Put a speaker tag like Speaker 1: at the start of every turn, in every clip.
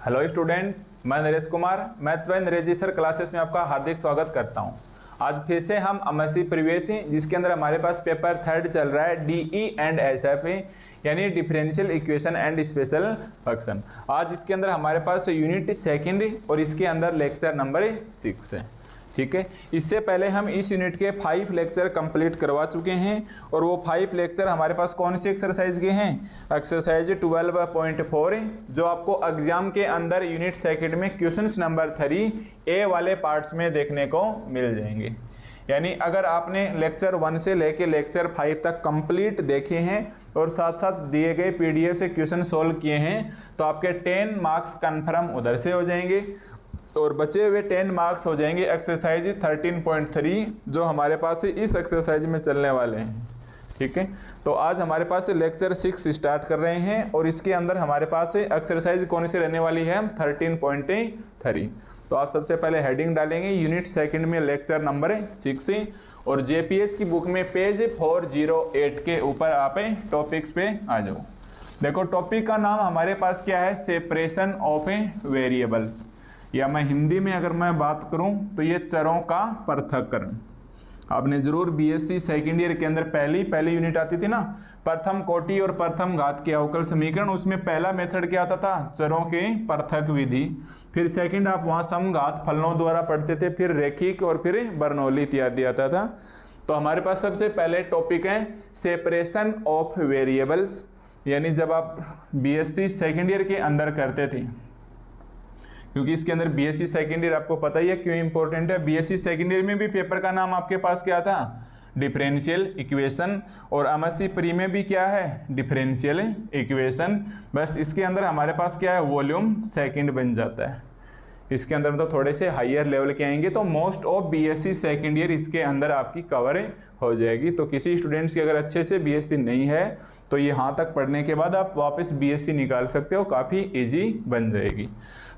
Speaker 1: Hello student, मैं Naresh Kumar maths by Naresh ji sir classes में आपका हार्दिक स्वागत करता हूं। आज फिर से हम एमएससी प्रीवियस जिसके अंदर हमारे पास पेपर 3 चल रहा है डीई एंड एसएफ यानी differential equation and special function. आज इसके अंदर हमारे पास यूनिट सेकंड और इसके अंदर लेक्चर नंबर 6 है। ठीक है, इससे पहले हम इस यूनिट के 5 लेक्चर कंप्लीट करवा चुके हैं और वो 5 लेक्चर हमारे पास कौन सी एक्सरसाइज के हैं? एक्सरसाइज 12.4 जो आपको एग्जाम के अंदर यूनिट सेकंड में क्वेश्चंस नंबर 3 ए वाले पार्ट्स में देखने को मिल जाएंगे। यानी अगर आपने लेक्चर 1 से लेके लेक्चर 5 तक कंप्लीट देखे हैं और साथ साथ दिए गए पीडीएफ से क्वेश्चन सोल्व किए हैं तो आपके 10 मार्क्स कन्फर्म उधर से हो जाएंगे और बचे हुए 10 मार्क्स हो जाएंगे एक्सरसाइज 13.3 जो हमारे पास इस एक्सरसाइज में चलने वाले हैं। ठीक है, तो आज हमारे पास लेक्चर 6 स्टार्ट कर रहे हैं और इसके अंदर हमारे पास एक्सरसाइज कौन सी रहने वाली है? 13.3। तो आप सबसे पहले हेडिंग डालेंगे यूनिट सेकंड में लेक्चर नंबर 6 और जेपीएच की बुक में पेज 408 के ऊपर आप टॉपिक्स पे आ जाओ। देखो टॉपिक का नाम हमारे पास क्या है? सेपरेशन ऑफ वेरिएबल्स, या मैं हिंदी में अगर मैं बात करूं तो ये चरों का पृथक्करण। आपने जरूर बीएससी सेकेंड ईयर के अंदर पहली यूनिट आती थी ना, प्रथम कोटि और प्रथम घात के अवकल समीकरण, उसमें पहला मेथड क्या आता था? चरों के पृथक विधि। फिर सेकंड आप वहां समघात फलनों द्वारा पढ़ते थे, फिर रेखिक और फिर बर्नौली इत्यादि आता था। तो हमारे पास सबसे पहले टॉपिक है सेपरेशन ऑफ वेरिएबल्स, यानी जब आप बीएससी सेकेंड ईयर के अंदर करते थे, क्योंकि इसके अंदर बीएससी सेकेंड ईयर आपको पता ही है क्यों इंपॉर्टेंट है। बीएससी सेकेंड ईयर में भी पेपर का नाम आपके पास क्या था? डिफरेंशियल इक्वेशन, और एमएससी प्री में भी क्या है? Differential equation. बस इसके अंदर हमारे पास क्या है? वॉल्यूम सेकंड बन जाता है। इसके अंदर मतलब थोड़े से हायर लेवल के आएंगे तो most of BSc second year इसके अंदर आपकी कवर हो जाएगी। तो किसी स्टूडेंट्स की अगर अच्छे से बीएससी नहीं है तो यहाँ तक पढ़ने के बाद आप वापस बीएससी निकाल सकते हो, काफ़ी इजी बन जाएगी।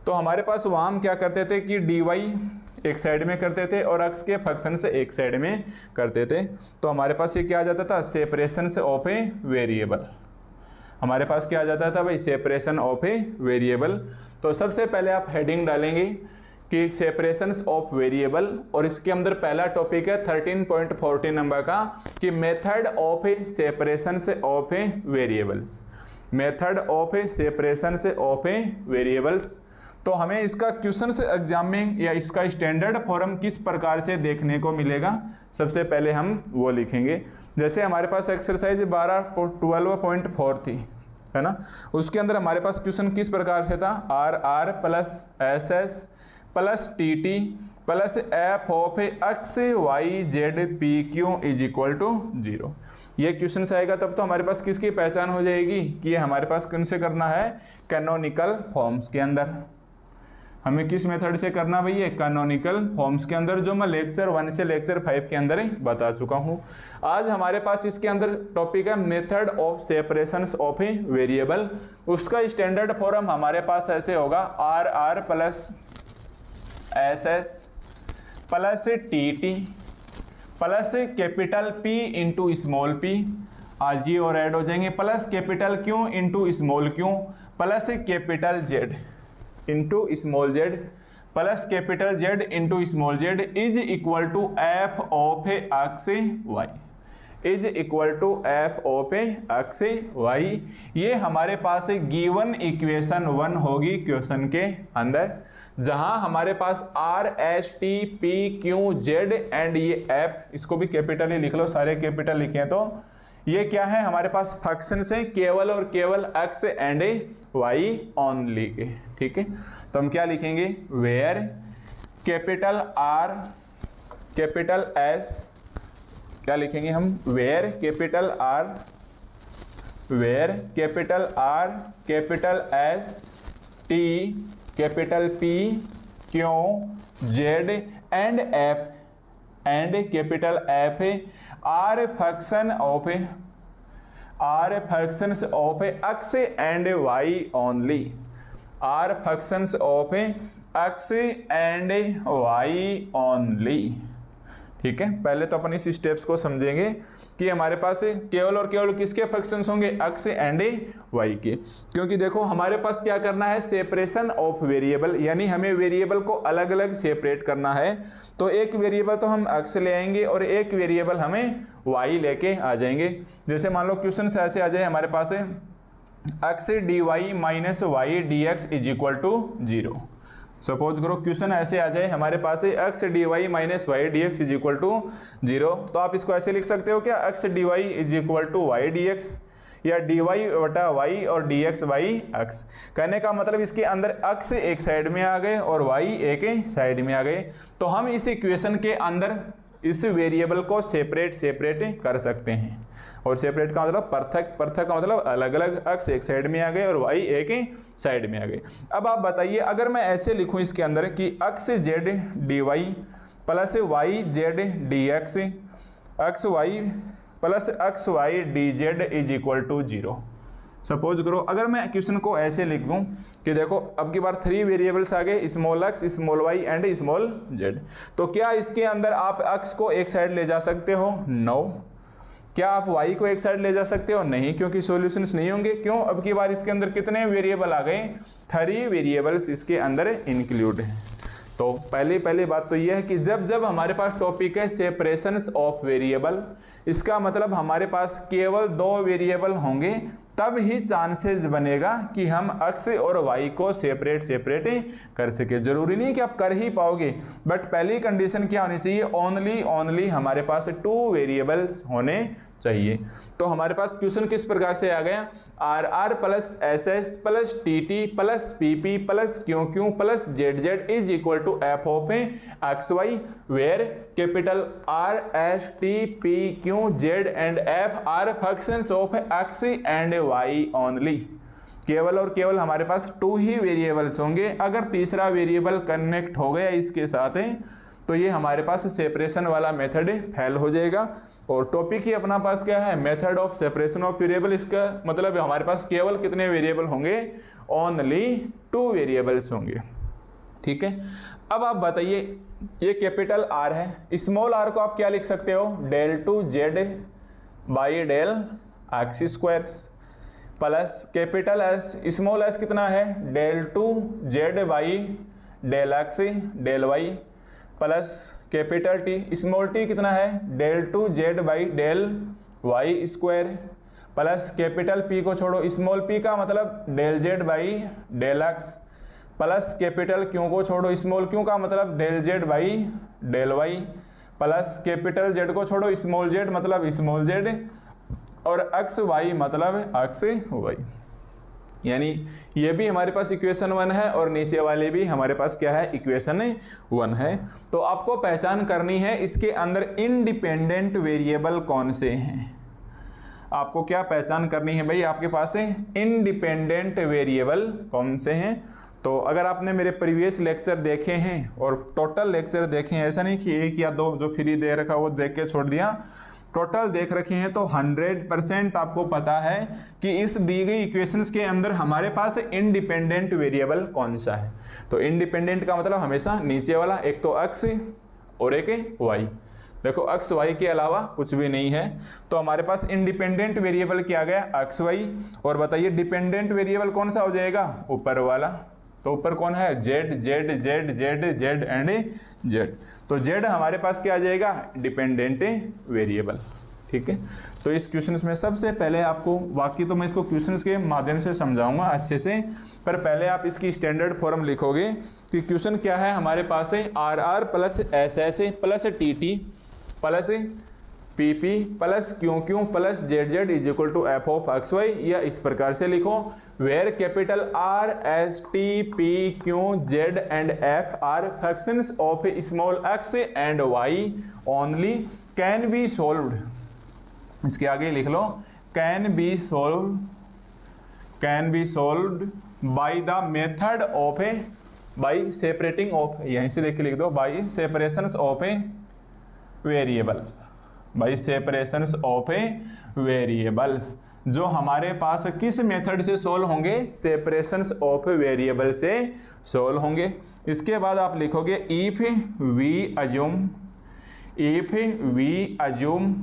Speaker 1: तो हमारे पास वहाँ हम क्या करते थे कि dy एक साइड में करते थे और x के फंक्शन से एक साइड में करते थे। तो हमारे पास ये क्या आ जाता था? Separation of a variable. हमारे पास क्या आ जाता था भाई? Separation of a variable. तो सबसे पहले आप हेडिंग डालेंगे कि सेपरेशन ऑफ वेरिएबल, और इसके अंदर पहला टॉपिक है 13.14 नंबर का कि method of A separation of A variables. Method of A separation of A variables. तो हमें इसका क्वेश्चन से एग्जाम में या इसका स्टैंडर्ड फॉर्म किस प्रकार से देखने को मिलेगा, सबसे पहले हम वो लिखेंगे। जैसे हमारे पास एक्सरसाइज 12.4 थी, है ना, उसके अंदर हमारे पास क्वेश्चन किस प्रकार से था? R are plus S S plus T T plus f of x Y z p q is equal to 0। ये क्वेश्चन आएगा तब तो हमारे पास किसकी पहचान हो जाएगी कि ये हमारे पास कौन से करना है? कैनोनिकल फॉर्म्स के अंदर। हमें किस मेथड से करना भाई? ये कैनोनिकल फॉर्म्स के अंदर, जो मैं लेक्चर 1 से लेक्चर 5 के अंदर बता चुका हूँ। आज हमारे पास इसके अंदर टॉपिक है method of separation of a variable. उसका स्टैंडर्ड फॉर्म हमारे पास ऐसे होगा r are plus S S plus T T plus capital P into small p, आज ये और ऐड हो जाएंगे, plus capital Q into small q plus capital Z into small z plus capital Z into small z is equal to F of x y, is equal to F of x y. ये हमारे पास given equation 1 होगी question के अंदर, जहां हमारे पास R S T P Q Z and ये F, इसको भी कैपिटल ही लिख लो, सारे कैपिटल लिखे हैं। तो ये क्या है? हमारे पास फंक्शन से केवल और केवल x एंड y ओनली के। ठीक है, तो हम क्या लिखेंगे? Where capital R capital S, क्या लिखेंगे हम? Where capital R, where capital R capital S T capital P Q Z and F and capital F are function of x and Y only, are functions of x and Y only. ठीक है, पहले तो अपन इस steps को समझेंगे कि हमारे पास केवल और केवल किसके फंक्शंस होंगे, एक्स एंड वाई के। क्योंकि देखो हमारे पास क्या करना है, सेपरेशन ऑफ वेरिएबल, यानी हमें वेरिएबल को अलग अलग सेपरेट करना है। तो एक वेरिएबल तो हम एक्स ले आएंगे और एक वेरिएबल हमें वाई लेके आ जाएंगे। जैसे मान लो क्वेश्चन ऐसे आ जाए हमारे पास है x d y minus y D x is equal to 0। Suppose करो क्वेश्चन ऐसे आ जाए हमारे पास है x d y minus y D x is equal to 0। तो आप इसको ऐसे लिख सकते हो क्या, x d y is equal to y D x, या डी वाई बटा वाई और डी एक्स बाई एक्स। कहने का मतलब इसके अंदर एक्स एक साइड में आ गए और वाई एक साइड में आ गए। तो हम इस इक्वेशन के अंदर इस वेरिएबल को सेपरेट कर सकते हैं। और सेपरेट का मतलब पृथक का मतलब अलग अलग, एक्स एक साइड में आ गए और वाई एक साइड में आ गए। अब आप बताइए अगर मैं ऐसे लिखूं इसके अंदर कि x z d y plus y z d x x y plus x y d z is equal to 0। Suppose करो अगर मैं क्वेश्चन को ऐसे लिख दूं कि देखो अब की बार 3 वेरिएबल्स आ गए, small x small y and small z. तो क्या इसके अंदर आप एक्स को एक साइड ले जा सकते हो, नो। क्या आप y को एक साइड ले जा सकते हो, नहीं, क्योंकि सॉल्यूशंस नहीं होंगे। क्यों, अब की बार इसके अंदर कितने वेरिएबल आ गए, 3 वेरिएबल्स इसके अंदर इंक्लूड हैं। तो पहली बात तो यह है कि जब हमारे पास टॉपिक है सेपरेशंस ऑफ वेरिएबल, इसका मतलब हमारे पास केवल 2 वेरिएबल होंगे, तब ही चांसेस बनेगा कि हम एक्स और वाई को सेपरेट कर सके। जरूरी नहीं कि आप कर ही पाओगे, बट पहली कंडीशन क्या होनी चाहिए, ओनली हमारे पास 2 वेरिएबल्स होने चाहिए। तो हमारे पास क्वेश्चन किस प्रकार से आ गया, r are plus S S plus T T plus P P plus Q Q plus Z Z is equal to F of x y, where capital R S T P Q Z and F are functions of x and Y only. केवल और केवल हमारे पास 2 ही variables होंगे। अगर तीसरा variable connect हो गया इसके साथ तो ये हमारे पास सेपरेशन वाला मेथड फेल हो जाएगा। और टॉपिक ही अपना पास क्या है, method of separation of variable. इसका मतलब हमारे पास केवल कितने वेरिएबल होंगे, ओनली 2 वेरिएबल्स होंगे। ठीक है, अब आप बताइए ये कैपिटल आर है, स्मॉल आर को आप क्या लिख सकते हो, del two z by del x square plus capital S, small s कितना है, del two z by del x del y plus capital T, small t कितना है, del two z by del y square plus capital P को छोड़ो, small p का मतलब del z by del x plus capital Q को छोड़ो, small q का मतलब del z by del y plus capital Z को छोड़ो, स्मॉल जेड मतलब स्मॉल जेड और एक्स वाई मतलब एक्स वाई। यानी ये भी हमारे पास इक्वेशन 1 है और नीचे वाले भी हमारे पास क्या है, इक्वेशन 1 है। तो आपको पहचान करनी है इसके अंदर इंडिपेंडेंट वेरिएबल कौन से हैं। आपको क्या पहचान करनी है भाई, आपके पास है इंडिपेंडेंट वेरिएबल कौन से हैं। तो अगर आपने मेरे प्रीवियस लेक्चर देखे हैं और टोटल लेक्चर देखे हैं, ऐसा नहीं कि 1 या 2 जो फ्री दे रखा वो देख के छोड़ दिया, टोटल देख रखे हैं, तो 100% आपको पता है कि इस दी गई इक्वेशंस के अंदर हमारे पास इंडिपेंडेंट वेरिएबल कौन सा है। तो इंडिपेंडेंट का मतलब हमेशा नीचे वाला, एक तो एक्स और एक वाई। देखो एक्स वाई के अलावा कुछ भी नहीं है। तो हमारे पास इंडिपेंडेंट वेरिएबल क्या गया, एक्स वाई। और बताइए डिपेंडेंट वेरिएबल कौन सा हो जाएगा, ऊपर वाला। तो ऊपर कौन है, Z Z Z Z Z and Z. तो जेड हमारे पास क्या आ जाएगा, डिपेंडेंट वेरिएबल। ठीक है, तो इस क्वेश्चंस में सबसे पहले आपको, बाकी तो मैं इसको क्वेश्चंस के माध्यम से समझाऊंगा अच्छे से, पर पहले आप इसकी स्टैंडर्ड फॉर्म लिखोगे कि क्वेश्चन क्या है हमारे पास है, R are plus S S plus T T plus P P plus Q Q plus Z Z is equal to F of x Y. या इस प्रकार से लिखो, where capital R S T P Q Z and F are functions of small X and Y only can be solved. इसके आगे लिख लो, can be solved by the method of by separating of, यहीं से देख के लिख दो, by separations of variables, by separations of variables. जो हमारे पास किस मेथड से सोल्व होंगे, सेपरेशंस ऑफ वेरिएबल से सोल्व होंगे। इसके बाद आप लिखोगे if we assume if we assume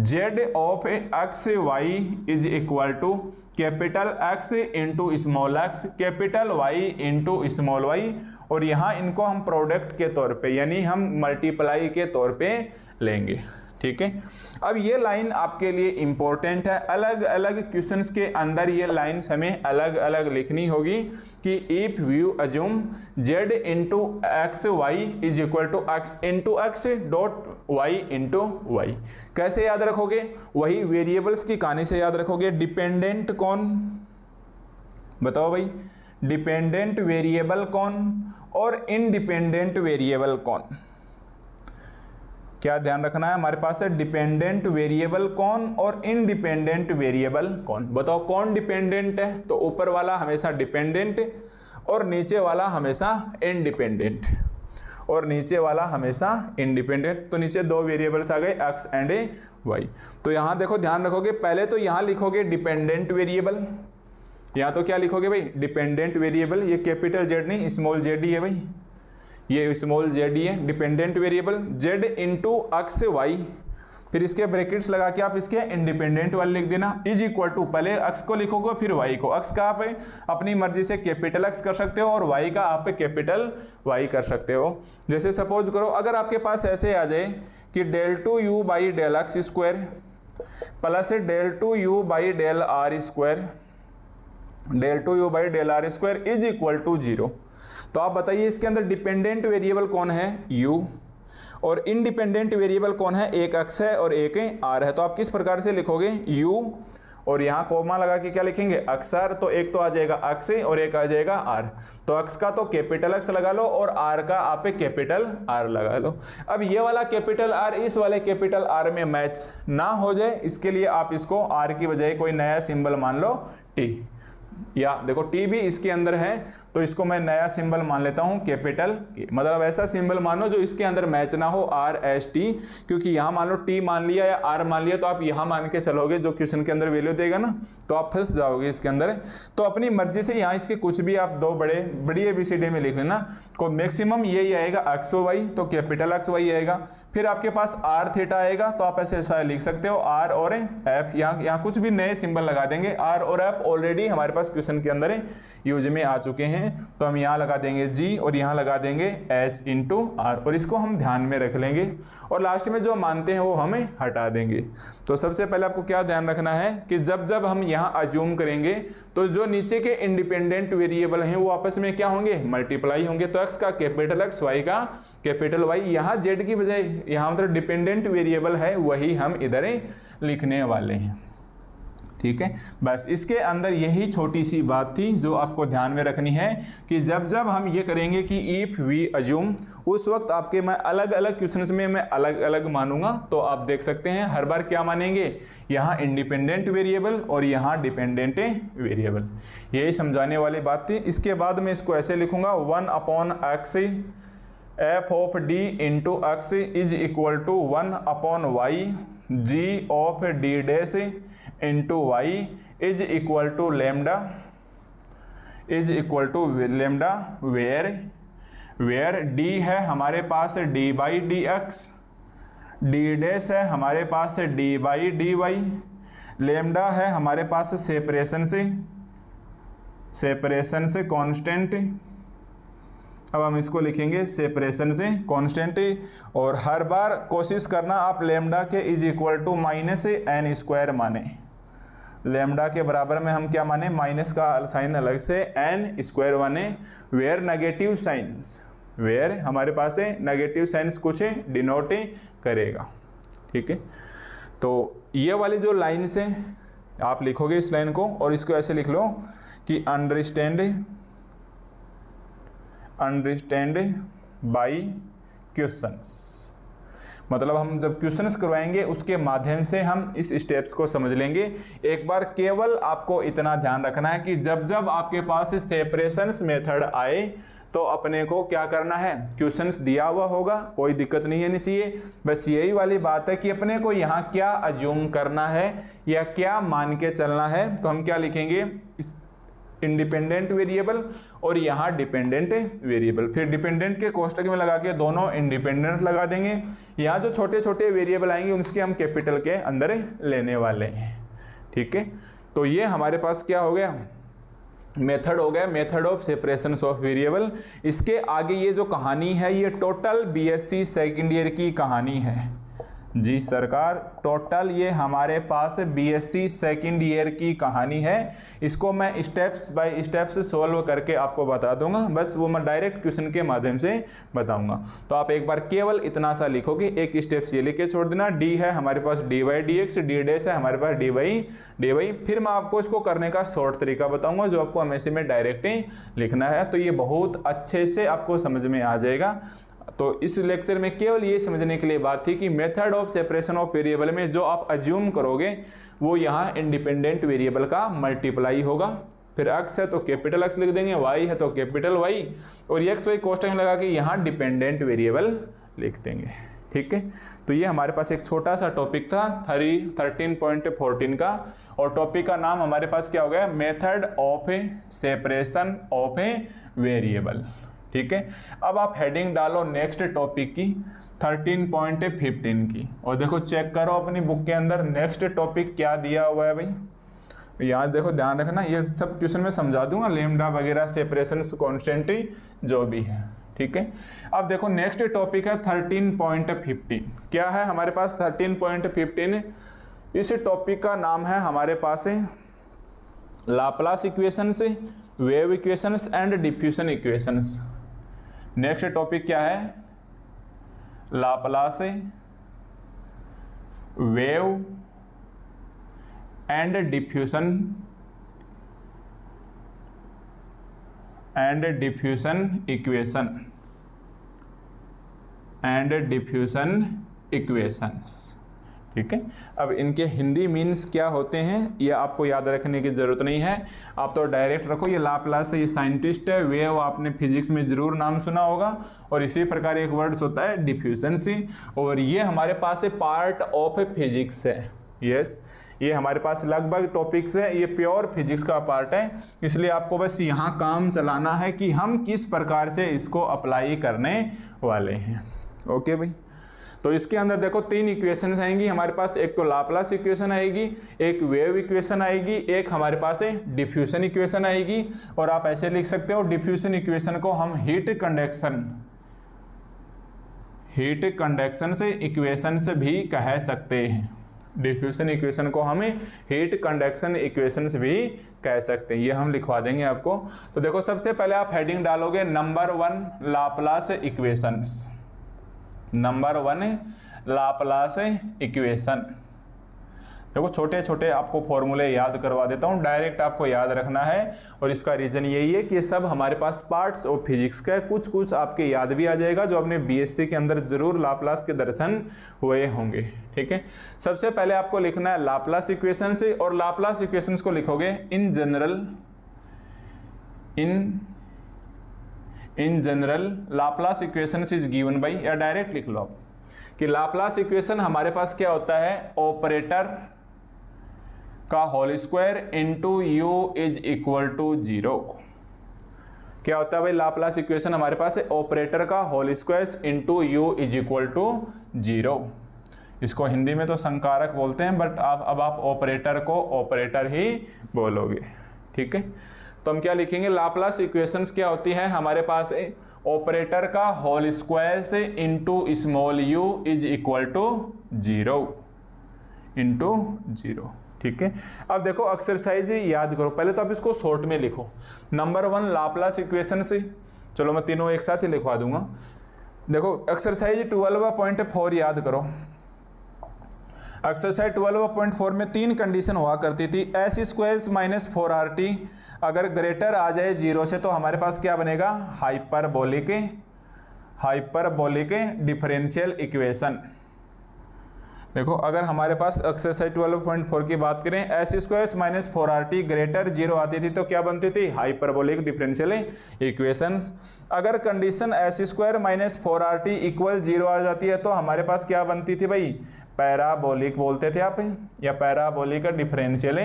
Speaker 1: z of x y is equal to capital X into small x capital Y into small y, और यहाँ इनको हम प्रोडक्ट के तौर पे यानी हम मल्टीप्लाई के तौर पे लेंगे। ठीक है, अब ये लाइन आपके लिए इंपॉर्टेंट है, अलग अलग क्वेश्चंस के अंदर ये लाइन्स हमें अलग अलग लिखनी होगी कि if you assume z into x y is equal to x into x dot y into y. कैसे याद रखोगे? वही वेरिएबल्स की कहानी से याद रखोगे। डिपेंडेंट कौन, बताओ भाई, डिपेंडेंट वेरिएबल कौन और इनडिपेंडेंट वेरिएबल कौन? क्या ध्यान रखना है हमारे पास है, डिपेंडेंट वेरिएबल कौन और इनडिपेंडेंट वेरिएबल कौन। बताओ कौन डिपेंडेंट है? तो ऊपर वाला हमेशा डिपेंडेंट और नीचे वाला हमेशा इनडिपेंडेंट, और नीचे वाला हमेशा इंडिपेंडेंट। तो नीचे दो वेरिएबल्स आ गए एक्स एंड वाई। तो यहां देखो ध्यान रखोगे, पहले तो यहां लिखोगे डिपेंडेंट वेरिएबल, यहां तो क्या लिखोगे भाई, डिपेंडेंट वेरिएबल। ये कैपिटल जेड नहीं स्मॉल जेड ही है भाई, ये स्मॉल जेड ही है। Dependent variable z into x y, फिर इसके ब्रैकेट्स लगा के आप इसके इंडिपेंडेंट वाले लिख देना, इज इक्वल टू पहले एक्स को लिखोगे फिर वाई को। एक्स का आप अपनी मर्जी से कैपिटल एक्स कर सकते हो और वाई का आप कैपिटल वाई कर सकते हो। जैसे सपोज करो अगर आपके पास ऐसे आ जाए कि del two you by del x square plus del two you by del are square, del two you by del are square is equal to 0। तो आप बताइए इसके अंदर डिपेंडेंट वेरिएबल कौन है, u, और इंडिपेंडेंट वेरिएबल कौन है, एक x है और एक r है। तो आप किस प्रकार से लिखोगे, u और यहाँ कोमा लगा के क्या लिखेंगे, अक्सर। तो एक तो आ जाएगा x और एक आ जाएगा r। तो x का तो कैपिटल x लगा लो और r का आप कैपिटल r लगा लो। अब ये वाला कैपिटल R इस वाले कैपिटल R में मैच ना हो जाए, इसके लिए आप इसको r की बजाय कोई नया सिंबल मान लो t, या देखो टी भी इसके अंदर है तो इसको मैं नया सिंबल मान लेता हूं कैपिटल के, मतलब ऐसा सिंबल मानो जो इसके अंदर मैच ना हो, आर एस टी। क्योंकि यहां मान लो टी मान लिया या आर मान लिया तो आप यहां मान के चलोगे जो क्वेश्चन के अंदर वैल्यू देगा ना, तो आप फंस जाओगे इसके अंदर। तो अपनी मर्जी से यहां इसके कुछ भी आप दो बड़ी एबीसीडी में लिख लेना, को मैक्सिमम यही आएगा एक्स वाई, तो कैपिटल एक्स वाई आएगा। फिर आपके पास आर थीटा आएगा, तो आप ऐसे लिख सकते हो आर और एफ, यहाँ कुछ भी नए सिंबल लगा देंगे। आर और एफ ऑलरेडी हमारे पास क्वेश्चन के अंदर यूज में आ चुके हैं, तो हम यहाँ लगा देंगे जी और यहाँ लगा देंगे एच इंटू आर, और इसको हम ध्यान में रख लेंगे और लास्ट में जो मानते हैं वो हमें हटा देंगे। तो सबसे पहले आपको क्या ध्यान रखना है कि जब जब हम यहाँ अज्यूम करेंगे तो जो नीचे के इंडिपेंडेंट वेरिएबल हैं वो आपस में क्या होंगे, मल्टीप्लाई होंगे। तो एक्स का कैपिटल एक्स, वाई का कैपिटल वाई, यहाँ जेड की बजाय यहाँ मतलब डिपेंडेंट वेरिएबल है वही हम इधर लिखने वाले हैं। ठीक है, बस इसके अंदर यही छोटी सी बात थी जो आपको ध्यान में रखनी है कि जब जब हम ये करेंगे कि इफ वी अज्यूम, उस वक्त आपके मैं अलग अलग क्वेश्चंस में मैं अलग अलग मानूंगा। तो आप देख सकते हैं हर बार क्या मानेंगे, यहाँ इंडिपेंडेंट वेरिएबल और यहाँ डिपेंडेंट वेरिएबल, यही समझाने वाली बात थी। इसके बाद मैं इसको ऐसे लिखूंगा 1/x F of D into X is equal to 1/y G of D dash into Y is equal to lambda where D है हमारे पास D by D X, D dash है हमारे पास D by D Y, lambda है हमारे पास separation से constant. अब हम इसको लिखेंगे सेपरेशन से कांस्टेंट, और हर बार कोशिश करना आप लेमडा के is equal to minus n square माने। लेमडा के बराबर में हम क्या माने, माइनस का साइन अलग से एन स्क्वायर माने। वेयर नेगेटिव साइंस, वेयर हमारे पास है नेगेटिव साइंस कुछ डिनोट करेगा। ठीक है, तो ये वाली जो लाइन से आप लिखोगे इस लाइन को, और इसको ऐसे लिख लो कि अंडरस्टैंड बाई क्वेश्चंस, मतलब हम जब क्वेश्चंस करवाएंगे उसके माध्यम से हम इस स्टेप्स को समझ लेंगे। एक बार केवल आपको इतना ध्यान रखना है कि जब जब आपके पास सेपरेशंस मेथड आए तो अपने को क्या करना है, क्वेश्चंस दिया हुआ होगा, कोई दिक्कत नहीं आनी चाहिए। बस यही वाली बात है कि अपने को यहाँ क्या अज्यूम करना है या क्या मान के चलना है। तो हम क्या लिखेंगे, इंडिपेंडेंट वेरिएबल और यहाँ डिपेंडेंट वेरिएबल। फिर डिपेंडेंट के कोष्टक में लगा के दोनों इंडिपेंडेंट लगा देंगे। यहाँ जो छोटे छोटे वेरिएबल आएंगे उसके हम कैपिटल के अंदर लेने वाले हैं, ठीक है। तो ये हमारे पास क्या हो गया, मेथड हो गया, method of separation of variable. इसके आगे ये जो कहानी है ये टोटल बीएससी सेकेंड ईयर की कहानी है जी सरकार। टोटल ये हमारे पास बीएससी सेकेंड ईयर की कहानी है। इसको मैं स्टेप्स बाय स्टेप्स सॉल्व करके आपको बता दूंगा, बस वो मैं डायरेक्ट क्वेश्चन के माध्यम से बताऊंगा। तो आप एक बार केवल इतना सा लिखोगे, एक स्टेप्स ये लिख के छोड़ देना। डी है हमारे पास D Y D X, D dash है हमारे पास डी वाई। फिर मैं आपको इसको करने का शॉर्ट तरीका बताऊंगा जो आपको हमेशा में डायरेक्ट ही लिखना है। तो ये बहुत अच्छे से आपको समझ में आ जाएगा। तो इस लेक्चर में केवल ये समझने के लिए बात थी कि method of separation of variable में जो आप अज्यूम करोगे वो यहाँ इंडिपेंडेंट वेरिएबल का मल्टीप्लाई होगा। फिर एक्स है तो कैपिटल एक्स लिख देंगे, वाई है तो कैपिटल वाई, और एक्स वाई कोष्टक में लगा के यहाँ डिपेंडेंट वेरिएबल लिख देंगे, ठीक है। तो ये हमारे पास एक छोटा सा टॉपिक था 13.14 का, और टॉपिक का नाम हमारे पास क्या हो गया, method of separation of a variable, ठीक है। अब आप हेडिंग डालो नेक्स्ट टॉपिक की 13.15 की, और देखो चेक करो अपनी बुक के अंदर नेक्स्ट टॉपिक क्या दिया हुआ है भाई। यहाँ देखो ध्यान रखना, ये सब क्वेश्चन में समझा दूंगा, लेमडा वगैरह सेपरेशन कॉन्स्टेंट जो भी है, ठीक है। अब देखो नेक्स्ट टॉपिक है 13.15। क्या है हमारे पास 13.15? इस टॉपिक का नाम है हमारे पास Laplace equations, wave equations and diffusion equations. Next topic क्या है, Laplace wave and diffusion equations, ठीक है। अब इनके हिंदी मीन्स क्या होते हैं ये आपको याद रखने की जरूरत नहीं है, आप तो डायरेक्ट रखो। ये लाप्लास है, ये साइंटिस्ट है, वेव आपने फिजिक्स में जरूर नाम सुना होगा, और इसी प्रकार एक वर्ड्स होता है डिफ्यूजन, और ये हमारे पास पार्ट ऑफ फिजिक्स है। यस, ये हमारे पास लगभग टॉपिक्स है, ये प्योर फिजिक्स का पार्ट है, इसलिए आपको बस यहाँ काम चलाना है कि हम किस प्रकार से इसको अप्लाई करने वाले हैं। ओके भाई, तो इसके अंदर देखो 3 इक्वेशंस आएंगी हमारे पास, एक तो लाप्लास इक्वेशन आएगी, एक वेव इक्वेशन आएगी, एक हमारे पास डिफ्यूजन इक्वेशन आएगी। और आप ऐसे लिख सकते हो, डिफ्यूजन इक्वेशन को हम हीट कंडक्शन से इक्वेशन से भी कह सकते हैं। डिफ्यूजन इक्वेशन को हम हीट कंडक्शन इक्वेशन से भी कह सकते हैं, ये हम लिखवा देंगे आपको। तो देखो सबसे पहले आप हेडिंग डालोगे number 1 Laplace equations, number 1 Laplace equation. देखो छोटे छोटे आपको फॉर्मूले याद करवा देता हूँ, डायरेक्ट आपको याद रखना है, और इसका रीजन यही है कि ये सब हमारे पास पार्ट्स ऑफ फिजिक्स का है, कुछ कुछ आपके याद भी आ जाएगा जो अपने बीएससी के अंदर जरूर लाप्लास के दर्शन हुए होंगे, ठीक है। सबसे पहले आपको लिखना है लाप्लास इक्वेशन से, और लाप्लास इक्वेशंस को लिखोगे in general Laplace equation is given by, या डायरेक्ट लिख लो कि लाप्लास इक्वेशन हमारे पास क्या होता है, ऑपरेटर का whole square into u is equal to 0। क्या होता है भाई लाप्लास इक्वेशन हमारे पास है, ऑपरेटर का whole square into u is equal to 0। इसको हिंदी में तो संकारक बोलते हैं, बट अब आप ऑपरेटर को ऑपरेटर ही बोलोगे, ठीक है। तो हम क्या लिखेंगे, लाप्लास इक्वेशंस क्या होती है हमारे पास, ऑपरेटर का होल स्क्वायर से into small u is equal to 0 into 0, ठीक है। अब देखो एक्सरसाइज याद करो, पहले तो आप इसको शॉर्ट में लिखो। नंबर 1 लाप्लास इक्वेशन से, चलो मैं तीनों एक साथ ही लिखवा दूंगा। देखो एक्सरसाइज 12.4 याद करो। एक्सरसाइज 12.4 में 3 कंडीशन हुआ करती थी, एस स्क्वायर माइनस 4RT अगर ग्रेटर आ जाए 0 से तो हमारे पास क्या बनेगा, हाइपरबोलिक डिफरेंशियल इक्वेशन। देखो अगर हमारे पास एक्सरसाइज 12.4 की बात करें, S square minus 4RT greater 0 आती थी तो क्या बनती थी, हाइपरबोलिक डिफरेंशियल इक्वेशन। अगर condition S square minus 4RT equal 0 आ जाती है तो हमारे पास क्या बनती थी भाई, पैराबोलिक बोलते थे आप, या पैराबोलिक डिफरेंशियल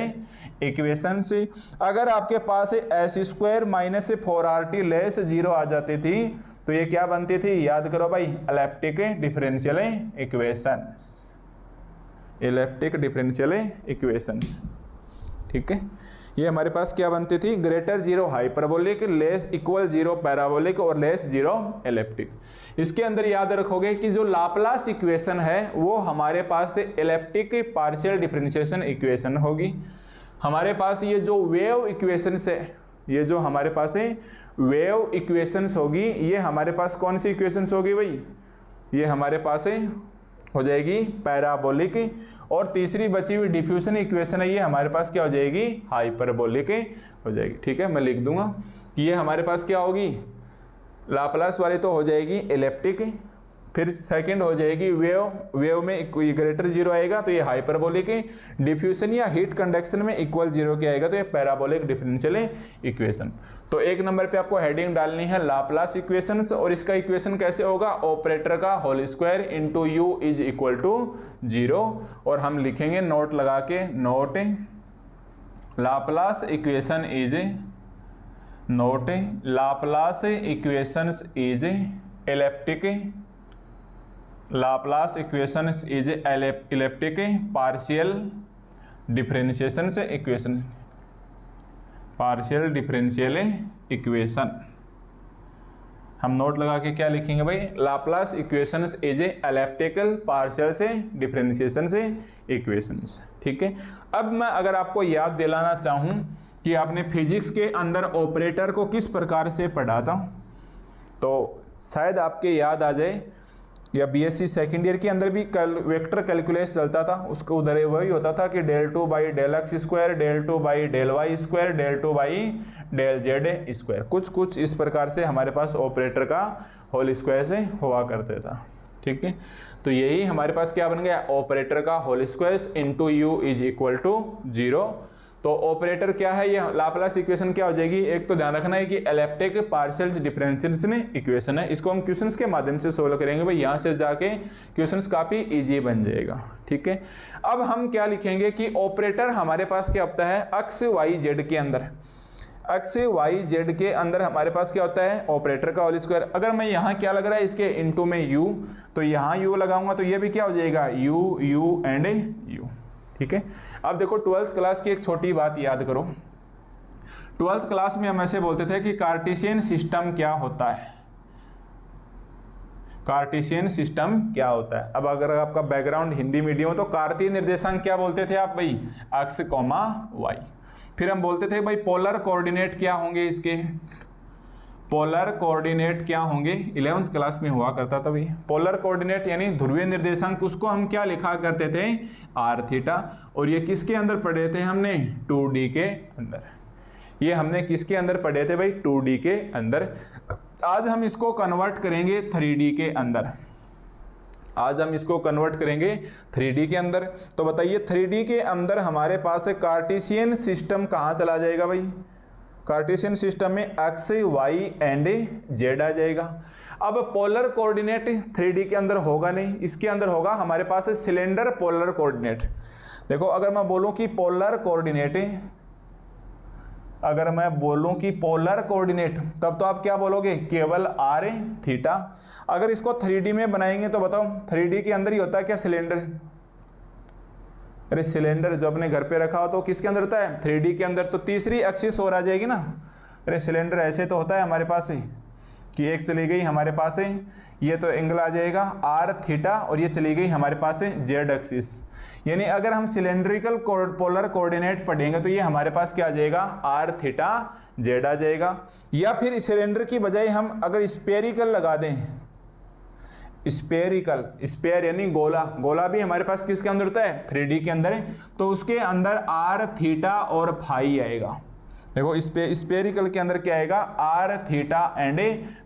Speaker 1: इक्वेशन से। अगर आपके पास s² माइनस 4RT लेस 0 आ जाती थी तो ये क्या बनती थी, याद करो भाई, elliptic differential equations, elliptic differential equations. ठीक है, ये हमारे पास क्या बनती थी, greater 0 hyperbolic, less equal 0 parabolic और लेस 0 एलिप्टिक। इसके अंदर याद रखोगे कि जो लाप्लास इक्वेशन है वो हमारे पास एलिप्टिक पार्शियल डिफरेंशिएशन इक्वेशन होगी। हमारे पास ये जो वेव इक्वेशंस है, ये जो हमारे पास है वेव इक्वेशंस होगी, ये हमारे पास कौन सी इक्वेशंस होगी भाई, ये हमारे पास है हो जाएगी पैराबोलिक, और तीसरी बची हुई डिफ्यूजन इक्वेशन है ये हमारे पास क्या हो जाएगी, हाइपरबोलिक हो जाएगी। ठीक है, मैं लिख दूंगा कि ये हमारे पास क्या होगी, लाप्लास वाली तो हो जाएगी एलिप्टिक, फिर सेकंड हो जाएगी वेव में ग्रेटर 0 आएगा तो ये हाइपरबोलिक, डिफ्यूजन या हीट कंडक्शन में इक्वल 0 के आएगा तो ये पैराबोलिक डिफरेंशियल इक्वेशन। तो एक नंबर पे आपको हेडिंग डालनी है लाप्लास इक्वेशंस, और इसका इक्वेशन कैसे होगा, ऑपरेटर का whole square into u is equal to 0, और हम लिखेंगे नोट लगा के, note Laplace equation is, note Laplace equations is elliptic, Laplace equations is elliptic partial differentiation से इक्वेशन, पार्शियल डिफरेंशियल इक्वेशन। हम नोट लगा के क्या लिखेंगे भाई, Laplace equations is elliptical partial से डिफरेंशिएशन से इक्वेशंस। ठीक है, अब मैं अगर आपको याद दिलाना चाहूँ कि आपने फिजिक्स के अंदर ऑपरेटर को किस प्रकार से पढ़ा था, तो शायद आपके याद आ जाए, या बीएससी सेकेंड ईयर के अंदर भी वेक्टर कैलकुलस चलता था, उसको उधर वही होता था कि del 2 by del x square, del 2 by del y square, del 2 by del z square, कुछ इस प्रकार से हमारे पास ऑपरेटर का होल स्क्वायर से हुआ करते था। ठीक है, तो यही हमारे पास क्या बन गया, ऑपरेटर का whole square into u is equal to 0। तो ऑपरेटर क्या है, ये लाप्लास इक्वेशन क्या हो जाएगी, एक तो ध्यान रखना है कि एलिप्टिक पार्शियल डिफरेंशिएशन इक्वेशन है, इसको हम क्वेश्चंस के माध्यम से सोल्व करेंगे भाई, यहाँ से जाके क्वेश्चंस काफी इजी बन जाएगा। ठीक है, अब हम क्या लिखेंगे कि ऑपरेटर हमारे पास क्या होता है, अक्ष वाई जेड के अंदर, अक्ष वाई जेड के अंदर हमारे पास क्या होता है, ऑपरेटर का होल स्क्वायर। अगर मैं यहाँ क्या लग रहा है, इसके इनटू में u, तो यहाँ u लगाऊंगा तो ये भी क्या हो जाएगा, u एंड u। ठीक है, अब देखो 12th क्लास की एक छोटी बात याद करो, 12th क्लास में हम ऐसे बोलते थे कि कार्टेशियन सिस्टम क्या होता है, कार्टेशियन सिस्टम क्या होता है। अब अगर आपका बैकग्राउंड हिंदी मीडियम हो तो कार्तीय निर्देशांक क्या बोलते थे आप भाई, अक्ष कॉमा वाई। फिर हम बोलते थे भाई पोलर कोऑर्डिनेट क्या होंगे इसके, पोलर कोऑर्डिनेट क्या होंगे, 11th क्लास में हुआ करता था भाई। पोलर कोऑर्डिनेट यानी ध्रुवीय निर्देशांक, उसको हम क्या लिखा करते थे, आर थीटा, और ये किसके अंदर पढ़े थे हमने, 2D के अंदर। ये हमने किसके अंदर पढ़े थे भाई, 2D के अंदर। आज हम इसको कन्वर्ट करेंगे 3D के अंदर, आज हम इसको कन्वर्ट करेंगे 3D के अंदर। तो बताइए 3D के अंदर हमारे पास कार्टेशियन सिस्टम कहाँ चला जाएगा भाई, कार्टेशियन सिस्टम में एक्स वाई एंड जेड आ जाएगा। अब पोलर कोऑर्डिनेट 3D के अंदर होगा नहीं, इसके अंदर होगा हमारे पास सिलेंडर पोलर कोऑर्डिनेट। देखो अगर मैं बोलूं कि पोलर कोऑर्डिनेट, अगर मैं बोलूं कि पोलर कोऑर्डिनेट, तब तो आप क्या बोलोगे, केवल आर थीटा। अगर इसको 3D में बनाएंगे तो बताओ 3D के अंदर ही होता है क्या, सिलेंडर। अरे सिलेंडर जो अपने घर पे रखा हो तो किसके अंदर होता है, 3D के अंदर, तो तीसरी एक्सिस और आ जाएगी ना। अरे सिलेंडर ऐसे तो होता है हमारे पास है कि एक चली गई हमारे पास है, ये तो एंगल आ जाएगा आर थीटा, और ये चली गई हमारे पास है जेड एक्सिस। यानी अगर हम सिलेंड्रिकल पोलर कोऑर्डिनेट पढ़ेंगे तो ये हमारे पास क्या आ जाएगा, आर थीटा जेड आ जाएगा। या फिर सिलेंडर की बजाय हम अगर स्पेरिकल लगा दें, स्पेरिकल, स्पेयर यानी गोला, गोला भी हमारे पास किसके अंदर होता है, 3D के अंदर है, तो उसके अंदर आर थीटा और फाई आएगा। देखो स्पेरिकल के अंदर क्या आएगा, आर थीटा एंड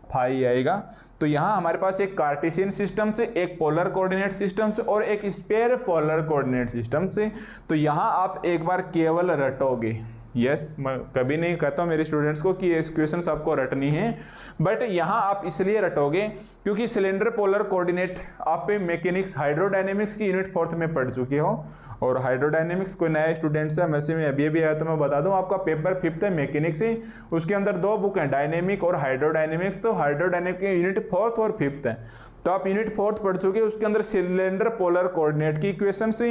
Speaker 1: फाई आएगा। तो यहाँ हमारे पास एक कार्टेशियन सिस्टम से, एक पोलर कोऑर्डिनेट सिस्टम से और एक स्पेयर पोलर कोऑर्डिनेट सिस्टम से। तो यहाँ आप एक बार केवल रटोगे, यस, मैं कभी नहीं कहता हूँ मेरे स्टूडेंट्स को कि ये इक्वेशंस आपको रटनी है, बट यहाँ आप इसलिए रटोगे क्योंकि सिलेंडर पोलर कोऑर्डिनेट आप पे मैकेनिक्स हाइड्रोडायनेमिक्स की यूनिट 4th में पढ़ चुके हो। और हाइड्रोडायनेमिक्स कोई नया स्टूडेंट्स है वैसे में अभी आया तो मैं बता दूं, आपका पेपर 5th है मैकेनिक्स ही, उसके अंदर 2 बुक हैं, डायनेमिक और हाइड्रोडायनेमिक्स। तो हाइड्रोडायनेमिक की यूनिट 4th और 5th है, तो आप यूनिट 4th पढ़ चुके, उसके अंदर सिलेंडर पोलर कोऑर्डिनेट की इक्वेशंस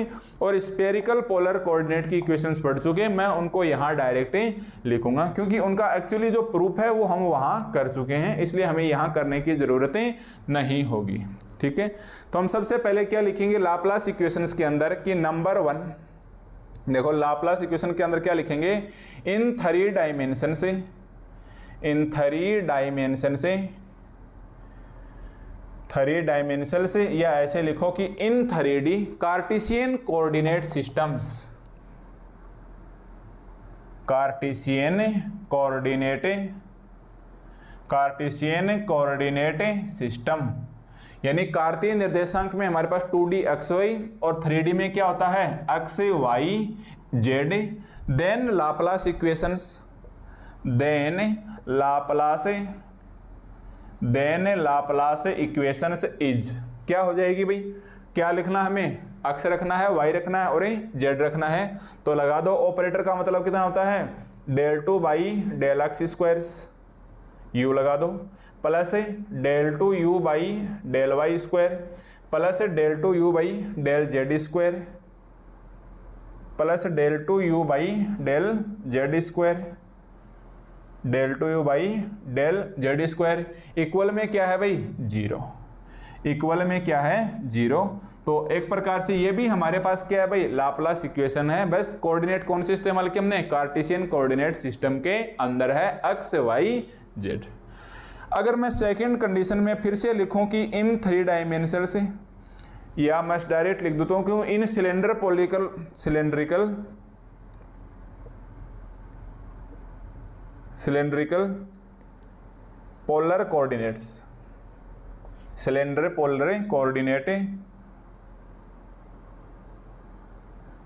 Speaker 1: और स्फेरिकल पोलर कोऑर्डिनेट की इक्वेशंस पढ़ चुके। मैं उनको यहाँ डायरेक्ट ही लिखूंगा क्योंकि उनका एक्चुअली जो प्रूफ है वो हम वहाँ कर चुके हैं, इसलिए हमें यहाँ करने की जरूरतें नहीं होगी। ठीक है, तो हम सबसे पहले क्या लिखेंगे लाप्लास इक्वेशंस के अंदर कि नंबर 1, देखो लाप्लास इक्वेशन के अंदर क्या लिखेंगे, इन 3 डायमेंशन से, इन 3 डायमेंशन से, 3 डायमेंशनल से, या ऐसे लिखो कि इन 3D Cartesian coordinate systems, Cartesian coordinate system, यानी कार्तीय निर्देशांक में हमारे पास 2D XY और 3D में क्या होता है X Y Z, then Laplace equations, then Laplace equations is क्या हो जाएगी भाई, क्या लिखना हमें, x रखना है, y रखना है और z रखना है। तो लगा दो, ऑपरेटर का मतलब कितना होता है del 2 by del x square, u लगा दो, plus del 2 u by del y square, plus del 2 u by del z square, plus del 2 u by del z square, del 2 u by del z square, equal में क्या है भाई 0, equal में क्या है 0। तो एक प्रकार से ये भी हमारे पास क्या है भाई लाप्लास इक्वेशन है, बस कोऑर्डिनेट कौन से इस्तेमाल किया हमने, कार्टेशियन कोऑर्डिनेट सिस्टम के अंदर है x y z। अगर मैं सेकंड कंडीशन में फिर से लिखूं कि इन 3 डायमेंशन से, या मैं डायरेक्ट लिख देता हूं क्यों, in cylindrical polar coordinates, cylinder polar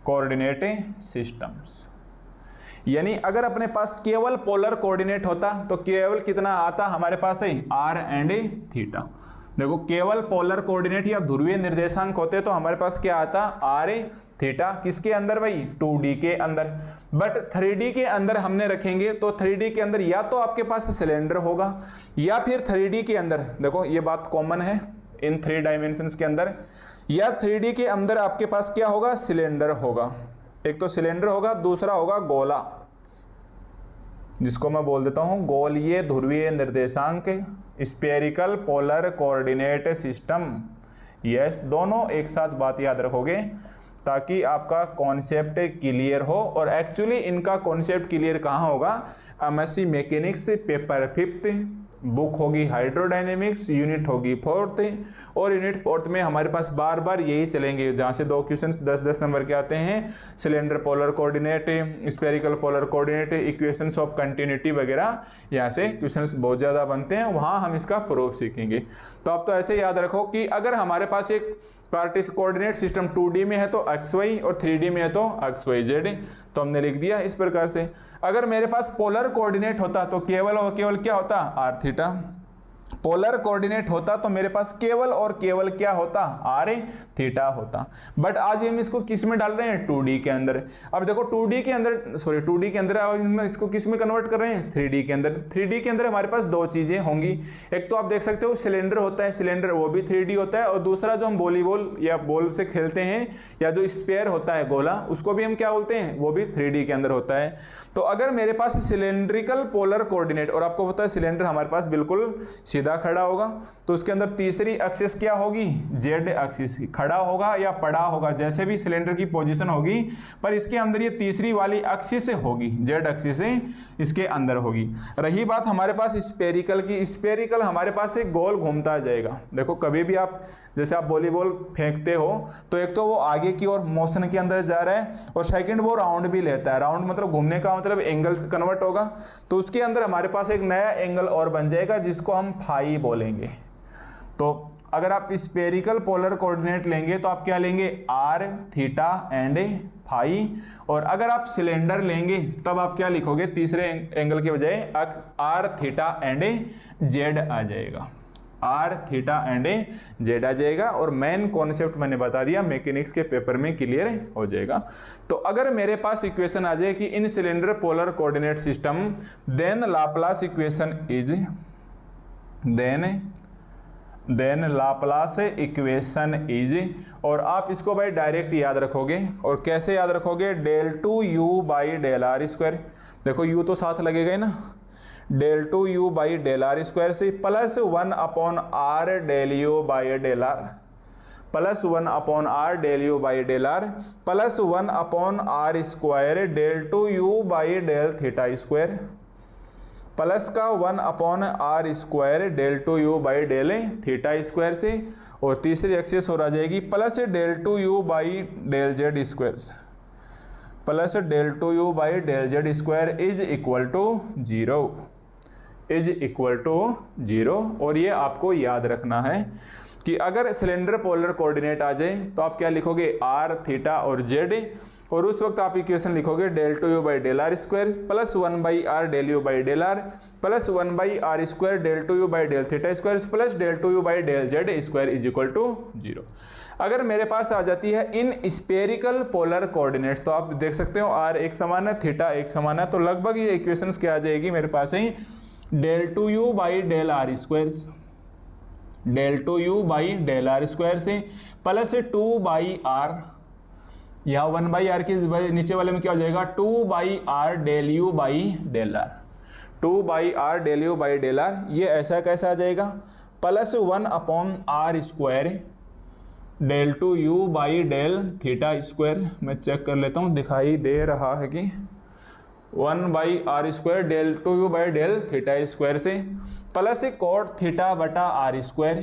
Speaker 1: coordinate systems, यानी अगर अपने पास केवल पोलर कोऑर्डिनेट होता तो केवल कितना आता हमारे पास है r एंड थीटा। देखो केवल पोलर कोऑर्डिनेट या ध्रुवीय निर्देशांक होते तो हमारे पास क्या आता r थीटा, किसके अंदर भाई 2D के अंदर, बट 3D के अंदर हमने रखेंगे तो 3D के अंदर या तो आपके पास सिलेंडर होगा या फिर 3D के अंदर, देखो ये बात कॉमन है इन 3 डायमेंशंस के अंदर, या 3D के अंदर आपके पास क्या होगा सिलेंडर होगा, एक तो सिलेंडर होगा, दूसरा होगा गोला, जिसको मैं बोल देता हूं गोलीय ध्रुवीय निर्देशांक spherical polar coordinate system. Yes, दोनों एक साथ बात याद रखोगे ताकि आपका कॉन्सेप्ट क्लियर हो। और एक्चुअली इनका कॉन्सेप्ट क्लियर कहाँ होगा, MSc mechanics paper 5th, book होगी हाइड्रोडायनेमिक्स, यूनिट होगी 4th, और यूनिट 4th में हमारे पास बार बार यही चलेंगे जहाँ से 2 क्वेश्चंस 10-10 नंबर के आते हैं, cylinder polar coordinate, spherical polar coordinate, equations of continuity वगैरह, यहाँ से क्वेश्चंस बहुत ज़्यादा बनते हैं, वहाँ हम इसका प्रूफ सीखेंगे। तो आप तो ऐसे याद रखो कि अगर हमारे पास एक कार्टेशियन कोऑर्डिनेट सिस्टम 2D में है तो XY और 3D में है तो XYZ, तो हमने लिख दिया इस प्रकार से। अगर मेरे पास पोलर कोऑर्डिनेट होता तो केवल और केवल क्या होता r थीटा, पोलर कोऑर्डिनेट होता तो मेरे पास केवल और केवल क्या होता r थीटा होता, बट आज हम इसको किस में डाल रहे हैं 2D के अंदर। अब देखो 2D के अंदर हम इसको किस में कन्वर्ट कर रहे हैं 3D के अंदर। 3D के अंदर हमारे पास 2 चीजें होंगी, एक तो आप देख सकते हो सिलेंडर होता है, सिलेंडर वो भी 3D होता है, और दूसरा जो हम वॉलीबॉल या बॉल से खेलते हैं या जो स्फीयर होता है गोला, उसको भी हम क्या बोलते हैं, वो भी 3D के अंदर होता है। तो अगर मेरे पास सिलेंड्रिकल पोलर कोऑर्डिनेट, और आपको पता है सिलेंडर हमारे पास बिल्कुल सीधा खड़ा होगा, तो उसके अंदर तीसरी एक्सिस क्या होगी जेड एक्सिस, खड़ा होगा या पड़ा होगा, जैसे भी सिलेंडर की पोजीशन होगी, पर इसके अंदर ये तीसरी वाली एक्सिस होगी, जेड एक्सिस इसके अंदर होगी। रही बात हमारे पास स्फेरिकल की, स्फेरिकल हमारे पास एक गोल घूमता जाएगा। देखो कभी भी आप जैसे आप वॉलीबॉल फेंकते हो तो एक तो वो आगे की ओर मोशन के अंदर जा रहा है, और सेकंड वो राउंड भी लेता है, राउंड मतलब घूमने का मतलब एंगल कन्वर्ट होगा, तो उसके अंदर हमारे पास एक नया एंगल और बन जाएगा जिसको हम फाई बोलेंगे। तो अगर आप स्फेरिकल पोलर कोऑर्डिनेट लेंगे तो आप क्या लेंगे r थीटा एंड फाई, और अगर आप सिलेंडर लेंगे तब आप क्या लिखोगे, तीसरे एंगल के बजाय आर थीटा एंड जेड आ जाएगा, आर थीटा एंड जेड आ जाएगा। और मेन कॉन्सेप्ट मैंने बता दिया, मैकेनिक्स के पेपर में क्लियर हो जाएगा। तो अगर मेरे पास इक्वेशन आ जाए कि in cylinder polar coordinate system then Laplace equation is, then Laplace equation is, और आप इसको भाई डायरेक्ट याद रखोगे। और कैसे याद रखोगे, del two you by del are square, देखो यू तो साथ लगेगा ना, del two you by del are square से plus 1 upon are del you by del are, plus 1 upon are del you by del are, plus 1 upon are square del two you by del theta square, plus का 1 upon are square del two you by del theta square से, और तीसरी axis हो जाएगी plus del two you by del Z square से, plus del two you by del Z square is equal to 0, is equal to 0। और ये आपको याद रखना है कि अगर सिलेंडर पोलर कोऑर्डिनेट आ जाए तो आप क्या लिखोगे, आर थीटा और जेड, और उस वक्त आप इक्वेशन लिखोगे del two you by del are square plus 1 by r del you by del are plus 1 by r square del two you by del theta square plus del two you by del Z square is equal to 0। अगर मेरे पास आ जाती है इन spherical polar coordinates, तो आप देख सकते हो are एक समान है, थीटा एक समान है, तो लगभग ये इक्वेशंस क्या आ जाएगी मेरे पास ही, del two you by del are square, del two you by del are square से प्लस 2 बाई आर, यहाँ 1 बाई आर के नीचे वाले में क्या हो जाएगा, 2 by r del you by del r, 2 by r del you by del r, ये ऐसा कैसा आ जाएगा, plus 1 upon are square del two you by del theta square. मैं चेक कर लेता हूँ दिखाई दे रहा है कि 1 by r square del two you by del theta square से प्लस कोट थीटा बटा r square,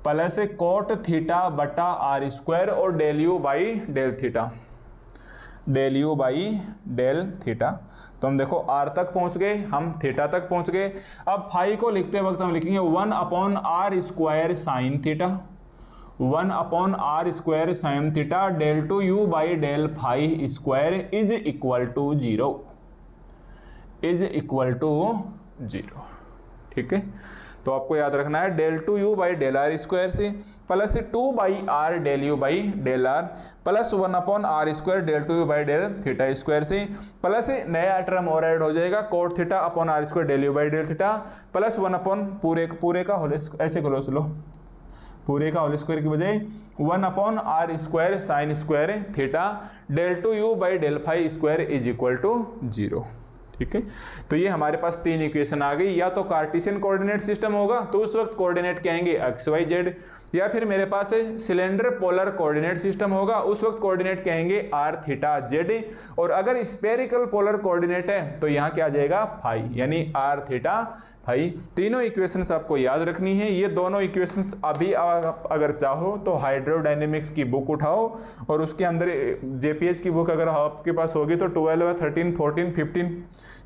Speaker 1: plus cot theta बटा आर स्क्वायर, और del you by del theta, del you by del theta. तो हम देखो आर तक पहुंच गए, हम थीटा तक पहुंच गए। अब फाई को लिखते वक्त हम लिखेंगे 1 upon are square sine theta, 1 upon are square sine theta del two you by del phi square is equal to 0, is equal to 0। ठीक है, तो आपको याद रखना है del two you by del are square से plus 2 by r del you by del are plus 1 upon are square del two you by del theta square से plus नया टर्म और ऐड हो जाएगा cot theta upon are square del you by del theta plus 1 upon पूरे का whole, ऐसे खोलो चलो, पूरे का होल स्क्वायर की बजाय 1 upon are square sine square theta del two you by del phi square is equal to 0। ठीक है, तो ये हमारे पास 3 इक्वेशन आ गई। या तो कार्टेशियन कोऑर्डिनेट सिस्टम होगा तो उस वक्त कोऑर्डिनेट कहेंगे एक्स वाई जेड, या फिर मेरे पास सिलेंडर पोलर कोऑर्डिनेट सिस्टम होगा उस वक्त कोऑर्डिनेट कहेंगे आर थीटा जेड, और अगर स्पेरिकल पोलर कोऑर्डिनेट है तो यहाँ क्या आ जाएगा फाई, यानी आर थीटा फाई। तीनों इक्वेशंस आपको याद रखनी है। ये दोनों इक्वेशंस अभी अगर चाहो तो हाइड्रोडायनेमिक्स की बुक उठाओ और उसके अंदर जेपीएच की बुक अगर आपके पास होगी तो 12, 13, 14, 15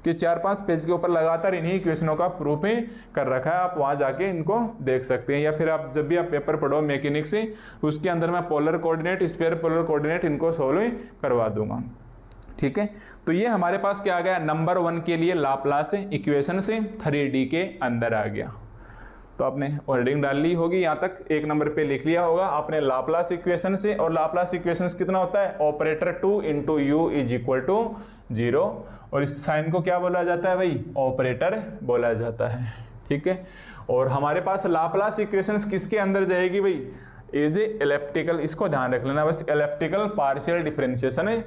Speaker 1: के 4-5 पेज के ऊपर लगातार इन्हीं इक्वेशनों का प्रूफ ही कर रखा है, आप वहाँ जाके इनको देख सकते हैं। या फिर आप जब भी आप पेपर पढ़ो मैकेनिक्स से, उसके अंदर मैं polar coordinate, sphere polar coordinate इनको सोल्व करवा दूंगा। ठीक है, तो ये हमारे पास क्या आ गया, नंबर 1 के लिए लाप्लास इक्वेशन से 3D के अंदर आ गया। तो आपने वर्डिंग डाल ली होगी, यहाँ तक 1 नंबर पे लिख लिया होगा आपने लाप्लास इक्वेशन से। और लाप्लास इक्वेशन कितना होता है, operator 2 into u is equal to 0, और इस साइन को क्या बोला जाता है भाई, ऑपरेटर बोला जाता है। ठीक है, और हमारे पास लाप्लास इक्वेशन किसके अंदर जाएगी भाई, इज एलिप्टिकल, इसको ध्यान रख लेना बस, elliptical partial differentiation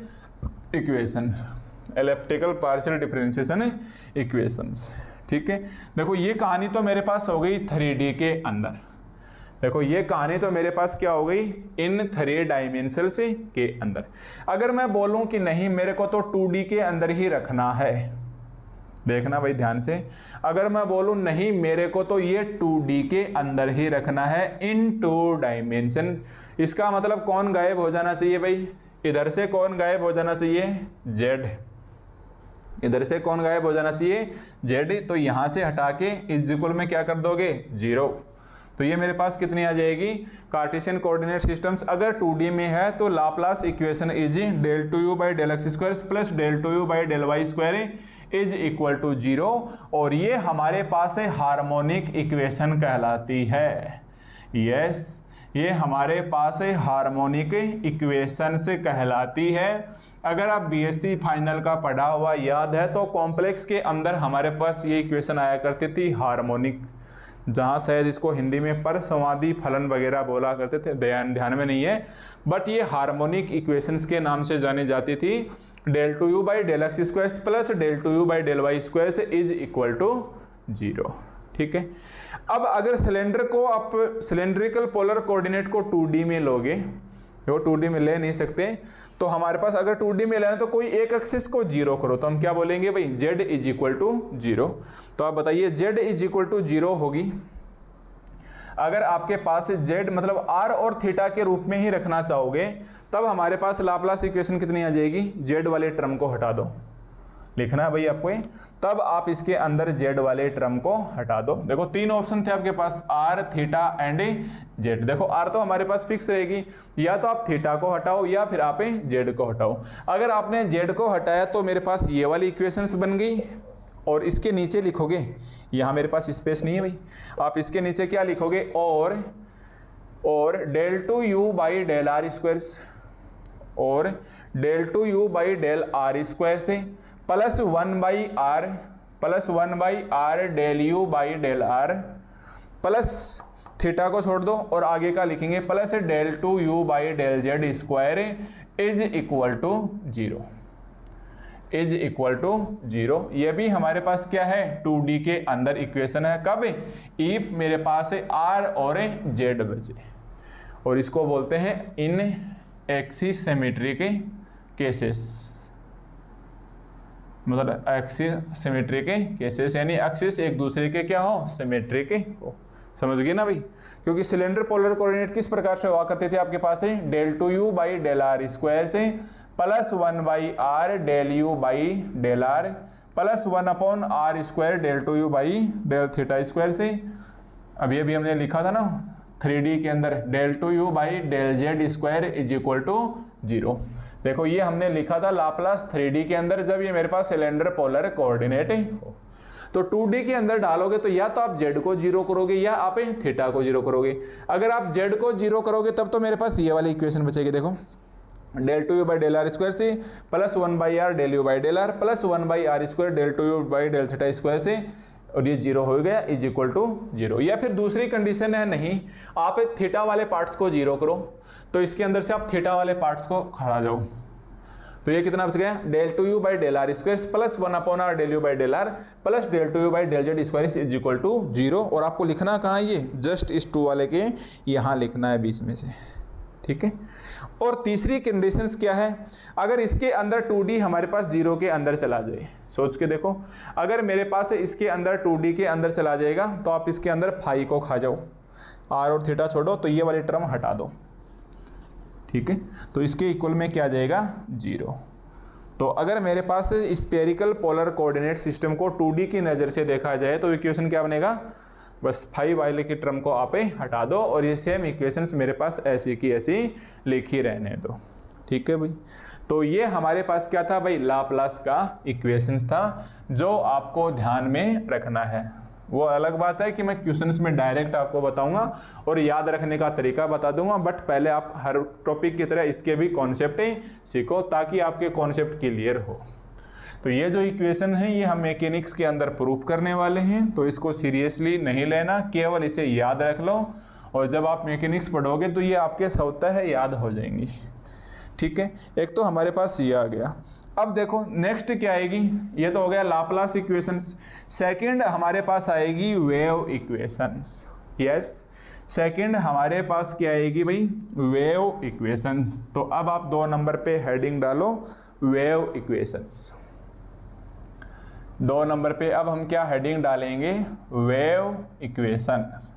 Speaker 1: equations, elliptical partial differentiation equations. ठीक है, देखो ये कहानी तो मेरे पास हो गई 3D के अंदर। देखो ये कहानी तो मेरे पास क्या हो गई, इन 3 डायमेंशन से के अंदर। अगर मैं बोलूं कि नहीं मेरे को तो 2D के अंदर ही रखना है, देखना भाई ध्यान से, अगर मैं बोलूं नहीं मेरे को तो ये 2D के अंदर ही रखना है इन 2 डायमेंशन, इसका मतलब कौन गायब हो जाना चाहिए भाई, इधर से कौन गायब हो जाना चाहिए, जेड, इधर से कौन गायब हो जाना चाहिए, जेड। तो यहां से हटा के इज इक्वल में क्या कर दोगे, 0। तो ये मेरे पास कितनी आ जाएगी, कार्टेशियन कोऑर्डिनेट सिस्टम्स अगर 2D में है तो Laplace equation is del 2u by del x square plus del 2u by del y square is equal to 0, और ये हमारे पास है हार्मोनिक इक्वेशन कहलाती है। यस, ये हमारे पास है हार्मोनिक इक्वेशन से कहलाती है। अगर आप बीएससी फाइनल का पढ़ा हुआ याद है तो कॉम्प्लेक्स के अंदर हमारे पास ये इक्वेशन आया करती थी हार्मोनिक, जहाँ शायद इसको हिंदी में परसंवादी फलन वगैरह बोला करते थे, ध्यान में नहीं है, बट ये हार्मोनिक इक्वेशंस के नाम से जानी जाती थी। del 2u by del x square plus del 2u by del y square से इज इक्वल टू 0। ठीक है, अब अगर सिलेंडर को आप सिलेंड्रिकल पोलर कोऑर्डिनेट को 2D में लोगे, वो 2D में ले नहीं सकते, तो हमारे पास अगर 2D में लेना तो कोई एक एक्सिस को 0 करो, तो हम क्या बोलेंगे भाई, z इज इक्वल टू 0। तो आप बताइए z इज इक्वल टू 0 होगी। अगर आपके पास z मतलब r और थीटा के रूप में ही रखना चाहोगे, तब हमारे पास लाप्लास इक्वेशन कितनी आ जाएगी, z वाले टर्म को हटा दो, लिखना है भाई आपको, तब आप इसके अंदर z वाले टर्म को हटा दो। देखो 3 ऑप्शन थे आपके पास, r, थीटा एंड z। देखो r तो हमारे पास फिक्स रहेगी, या तो आप थीटा को हटाओ या फिर आप z को हटाओ। अगर आपने z को हटाया तो मेरे पास ये वाली इक्वेशंस बन गई, और इसके नीचे लिखोगे, यहाँ मेरे पास स्पेस नहीं है भाई, आप इसके नीचे क्या लिखोगे, और del 2u by del r square, और del 2u by del r square से plus 1 by r del u by del r plus theta को छोड़ दो और आगे का लिखेंगे plus del 2u by del z square is equal to 0, is equal to 0। ये भी हमारे पास क्या है, 2D के अंदर इक्वेशन है। कब, इफ मेरे पास है r और z बचे, और इसको बोलते हैं इन एक्सिस सिमेट्री के केसेस, मतलब एक्सिस सिमेट्री के केसेस, यानी एक्सिस एक दूसरे के क्या हो, सिमेट्री के हो। समझ गए ना भाई, क्योंकि सिलेंडर पोलर कोऑर्डिनेट किस प्रकार से हुआ करते थे आपके पास है, del 2u by del r square से plus 1 by r del u by del r plus 1 upon r square del 2u by del theta square से। अभी हमने लिखा था ना 3D के अंदर del 2u by del z square is equal to 0। देखो ये हमने लिखा था लाप्लास 3D के अंदर, जब ये मेरे पास सिलेंडर पोलर कोऑर्डिनेट हो। तो 2D के अंदर डालोगे तो या तो आप z को 0 करोगे या आप थीटा को 0 करोगे। अगर आप z को 0 करोगे तब तो मेरे पास ये वाली इक्वेशन बचेगी, देखो del 2u by del r square से plus 1 by r del u by del r plus 1 by r square del 2u by del theta square से, और ये 0 हो गया, इज इक्वल टू 0। या फिर दूसरी कंडीशन है, नहीं आप थीटा वाले पार्ट्स को 0 करो, तो इसके अंदर से आप थीटा वाले पार्ट्स को खड़ा जाओ, तो ये कितना बच गया, del 2u by del r square plus 1 upon r del u by del r plus del 2u by del z square is equal to 0। और आपको लिखना कहाँ, ये जस्ट इस 2 वाले के यहाँ लिखना है बीच में से, ठीक है। और तीसरी कंडीशंस क्या है, अगर इसके अंदर 2D हमारे पास 0 के अंदर चला जाए, सोच के देखो, अगर मेरे पास इसके अंदर 2D के अंदर चला जाएगा तो आप इसके अंदर फाई को खा जाओ, r और थीटा छोड़ो, तो ये वाली टर्म हटा दो, ठीक है। तो इसके इक्वल में क्या आ जाएगा, 0। तो अगर मेरे पास स्फेरिकल पोलर कोऑर्डिनेट सिस्टम को 2D की नज़र से देखा जाए तो इक्वेशन क्या बनेगा, बस फाई वाले की टर्म को आप हटा दो और ये सेम इक्वेशंस मेरे पास ऐसी की ऐसी लिखी रहने दो, ठीक है भाई। तो ये हमारे पास क्या था भाई, लाप्लास का इक्वेशंस था, जो आपको ध्यान में रखना है। वो अलग बात है कि मैं क्वेश्चंस में डायरेक्ट आपको बताऊंगा और याद रखने का तरीका बता दूंगा, बट पहले आप हर टॉपिक की तरह इसके भी कॉन्सेप्ट सीखो ताकि आपके कॉन्सेप्ट क्लियर हो। तो ये जो इक्वेशन है ये हम मैकेनिक्स के अंदर प्रूफ करने वाले हैं, तो इसको सीरियसली नहीं लेना, केवल इसे याद रख लो, और जब आप मैकेनिक्स पढ़ोगे तो ये आपके स्वतः है याद हो जाएंगी, ठीक है। एक तो हमारे पास ये आ गया। अब देखो नेक्स्ट क्या आएगी, ये तो हो गया लाप्लास इक्वेशंस। सेकंड हमारे पास आएगी वेव इक्वेशंस। यस, सेकंड हमारे पास क्या आएगी भाई, वेव इक्वेशंस। तो अब आप 2 नंबर पे हेडिंग डालो, वेव इक्वेशंस। 2 नंबर पे अब हम क्या हेडिंग डालेंगे, वेव इक्वेशंस।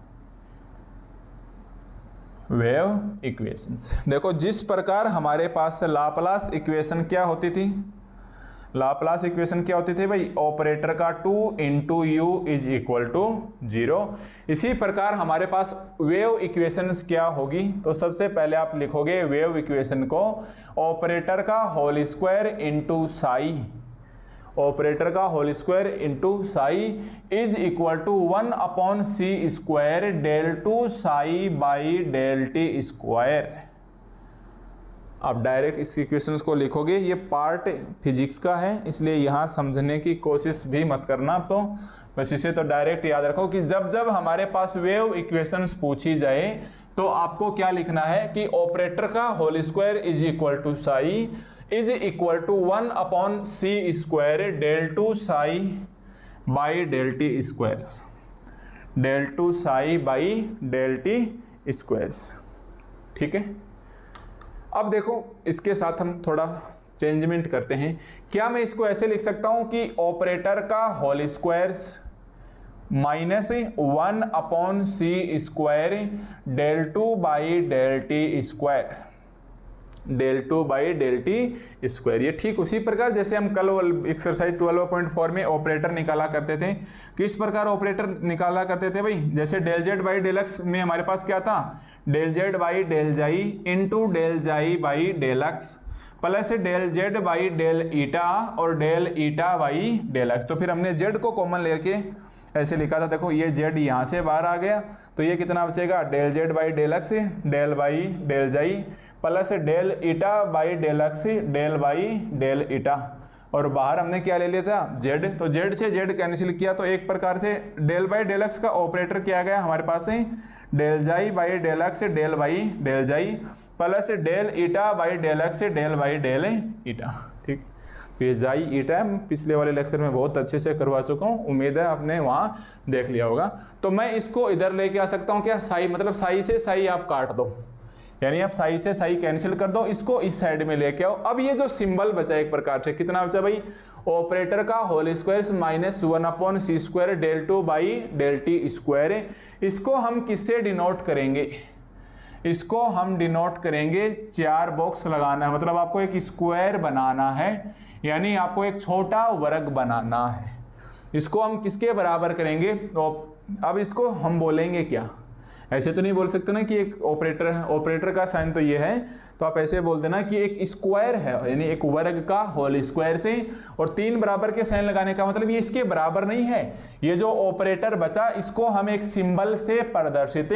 Speaker 1: Wave equations. देखो जिस प्रकार हमारे पास लाप्लास इक्वेशन क्या होती थी, लाप्लास इक्वेशन क्या होती थी भाई, ऑपरेटर का 2 into u is equal to 0। इसी प्रकार हमारे पास वेव इक्वेशंस क्या होगी, तो सबसे पहले आप लिखोगे वेव इक्वेशन को ऑपरेटर का whole square into psi, operator का whole square into psi is equal to 1/c square del two psi by del T square. आप डायरेक्ट इस इक्वेशंस को लिखोगे, ये पार्ट फिजिक्स का है इसलिए यहाँ समझने की कोशिश भी मत करना। तो बस इसे तो डायरेक्ट याद रखो कि जब जब हमारे पास वेव इक्वेशंस पूछी जाए तो आपको क्या लिखना है कि ऑपरेटर का whole square is equal to psi is equal to 1/c square del two psi by del T square, del two psi by del t squares. ठीक है, अब देखो इसके साथ हम थोड़ा चेंजमेंट करते हैं। क्या मैं इसको ऐसे लिख सकता हूं कि ऑपरेटर का whole square minus 1/c square del two by del T square, del two by del T square. ये ठीक उसी प्रकार जैसे हम कल एक्सरसाइज 12.4 में ऑपरेटर निकाला करते थे। किस प्रकार ऑपरेटर निकाला करते थे भाई, जैसे del z by del x में हमारे पास क्या था, del z by del xi into del xi by del x plus del z by del eta और del eta by del x. तो फिर हमने जेड को कॉमन लेके ऐसे लिखा था, देखो ये जेड यहाँ से बाहर आ गया तो ये कितना बचेगा, del z by del x del by del xi plus del eta by del x del by del eta, और बाहर हमने क्या ले लिया था जेड, तो जेड से जेड कैंसिल किया तो एक प्रकार से डेल बाई डेल एक्स का ऑपरेटर क्या गया हमारे पास है del xi by del x del by del xi plus del eta by del x del by del eta. ठीक, ये जाई ईटा पिछले वाले लेक्चर में बहुत अच्छे से करवा चुका हूँ, उम्मीद है आपने वहाँ देख लिया होगा। तो मैं इसको इधर लेके आ सकता हूँ क्या, साई मतलब साई से साई आप काट दो, यानी आप साई से साई कैंसिल कर दो, इसको इस साइड में लेके आओ। अब ये जो सिंबल बचा एक प्रकार से कितना बचा भाई, ऑपरेटर का whole square minus 1/c square del two by del T square. इसको हम किससे डिनोट करेंगे, इसको हम डिनोट करेंगे, 4 बॉक्स लगाना है, मतलब आपको एक स्क्वायर बनाना है, यानी आपको एक छोटा वर्ग बनाना है। इसको हम किसके बराबर करेंगे, तो अब इसको हम बोलेंगे क्या, ऐसे तो नहीं बोल सकते ना कि एक ऑपरेटर है, ऑपरेटर का साइन तो ये है, तो आप ऐसे बोल देना कि एक स्क्वायर है, यानी एक वर्ग का होल स्क्वायर से, और 3 बराबर के साइन लगाने का मतलब ये इसके बराबर नहीं है, ये जो ऑपरेटर बचा इसको हम एक सिंबल से प्रदर्शित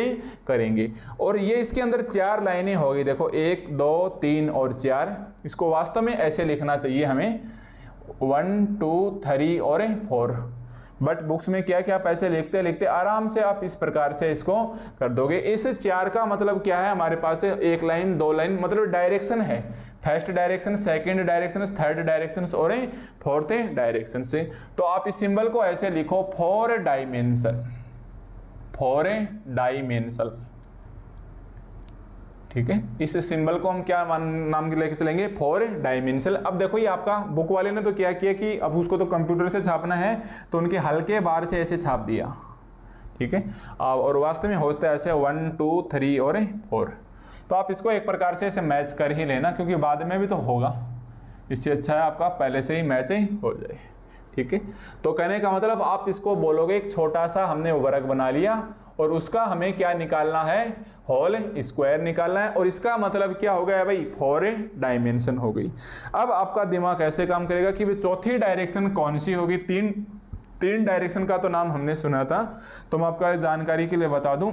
Speaker 1: करेंगे। और ये इसके अंदर 4 लाइनें होगी, देखो 1 2 3 और 4। इसको वास्तव में ऐसे लिखना चाहिए हमें 1 2 3 और 4, बट बुक्स में क्या क्या आप ऐसे लिखते लिखते आराम से आप इस प्रकार से इसको कर दोगे। इस 4 का मतलब क्या है, हमारे पास 1 लाइन 2 लाइन मतलब डायरेक्शन है, first direction, second direction, third direction और 4th डायरेक्शन से। तो आप इस सिंबल को ऐसे लिखो 4 डायमेंशन, 4 डायमेंशन। ठीक है, इस सिंबल को हम क्या नाम लेके चलेंगे, 4 डायमेंशनल। अब देखो ये आपका बुक वाले ने तो क्या किया कि अब उसको तो कंप्यूटर से छापना है तो उनके हल्के बार से ऐसे छाप दिया। ठीक है, और वास्तव में होता है ऐसे 1 2 3 और 4। तो आप इसको एक प्रकार से ऐसे मैच कर ही लेना, क्योंकि बाद में भी तो होगा, इससे अच्छा है आपका पहले से ही मैच ही हो जाए। ठीक है, तो कहने का मतलब आप इसको बोलोगे एक छोटा सा हमने वर्ग बना लिया और उसका हमें क्या निकालना है, होल स्क्वायर निकालना है, और इसका मतलब क्या हो गया भाई, 4 डायमेंशन हो गई। अब आपका दिमाग ऐसे काम करेगा कि चौथी डायरेक्शन कौन सी होगी, तीन डायरेक्शन का तो नाम हमने सुना था, तो मैं आपका जानकारी के लिए बता दूं,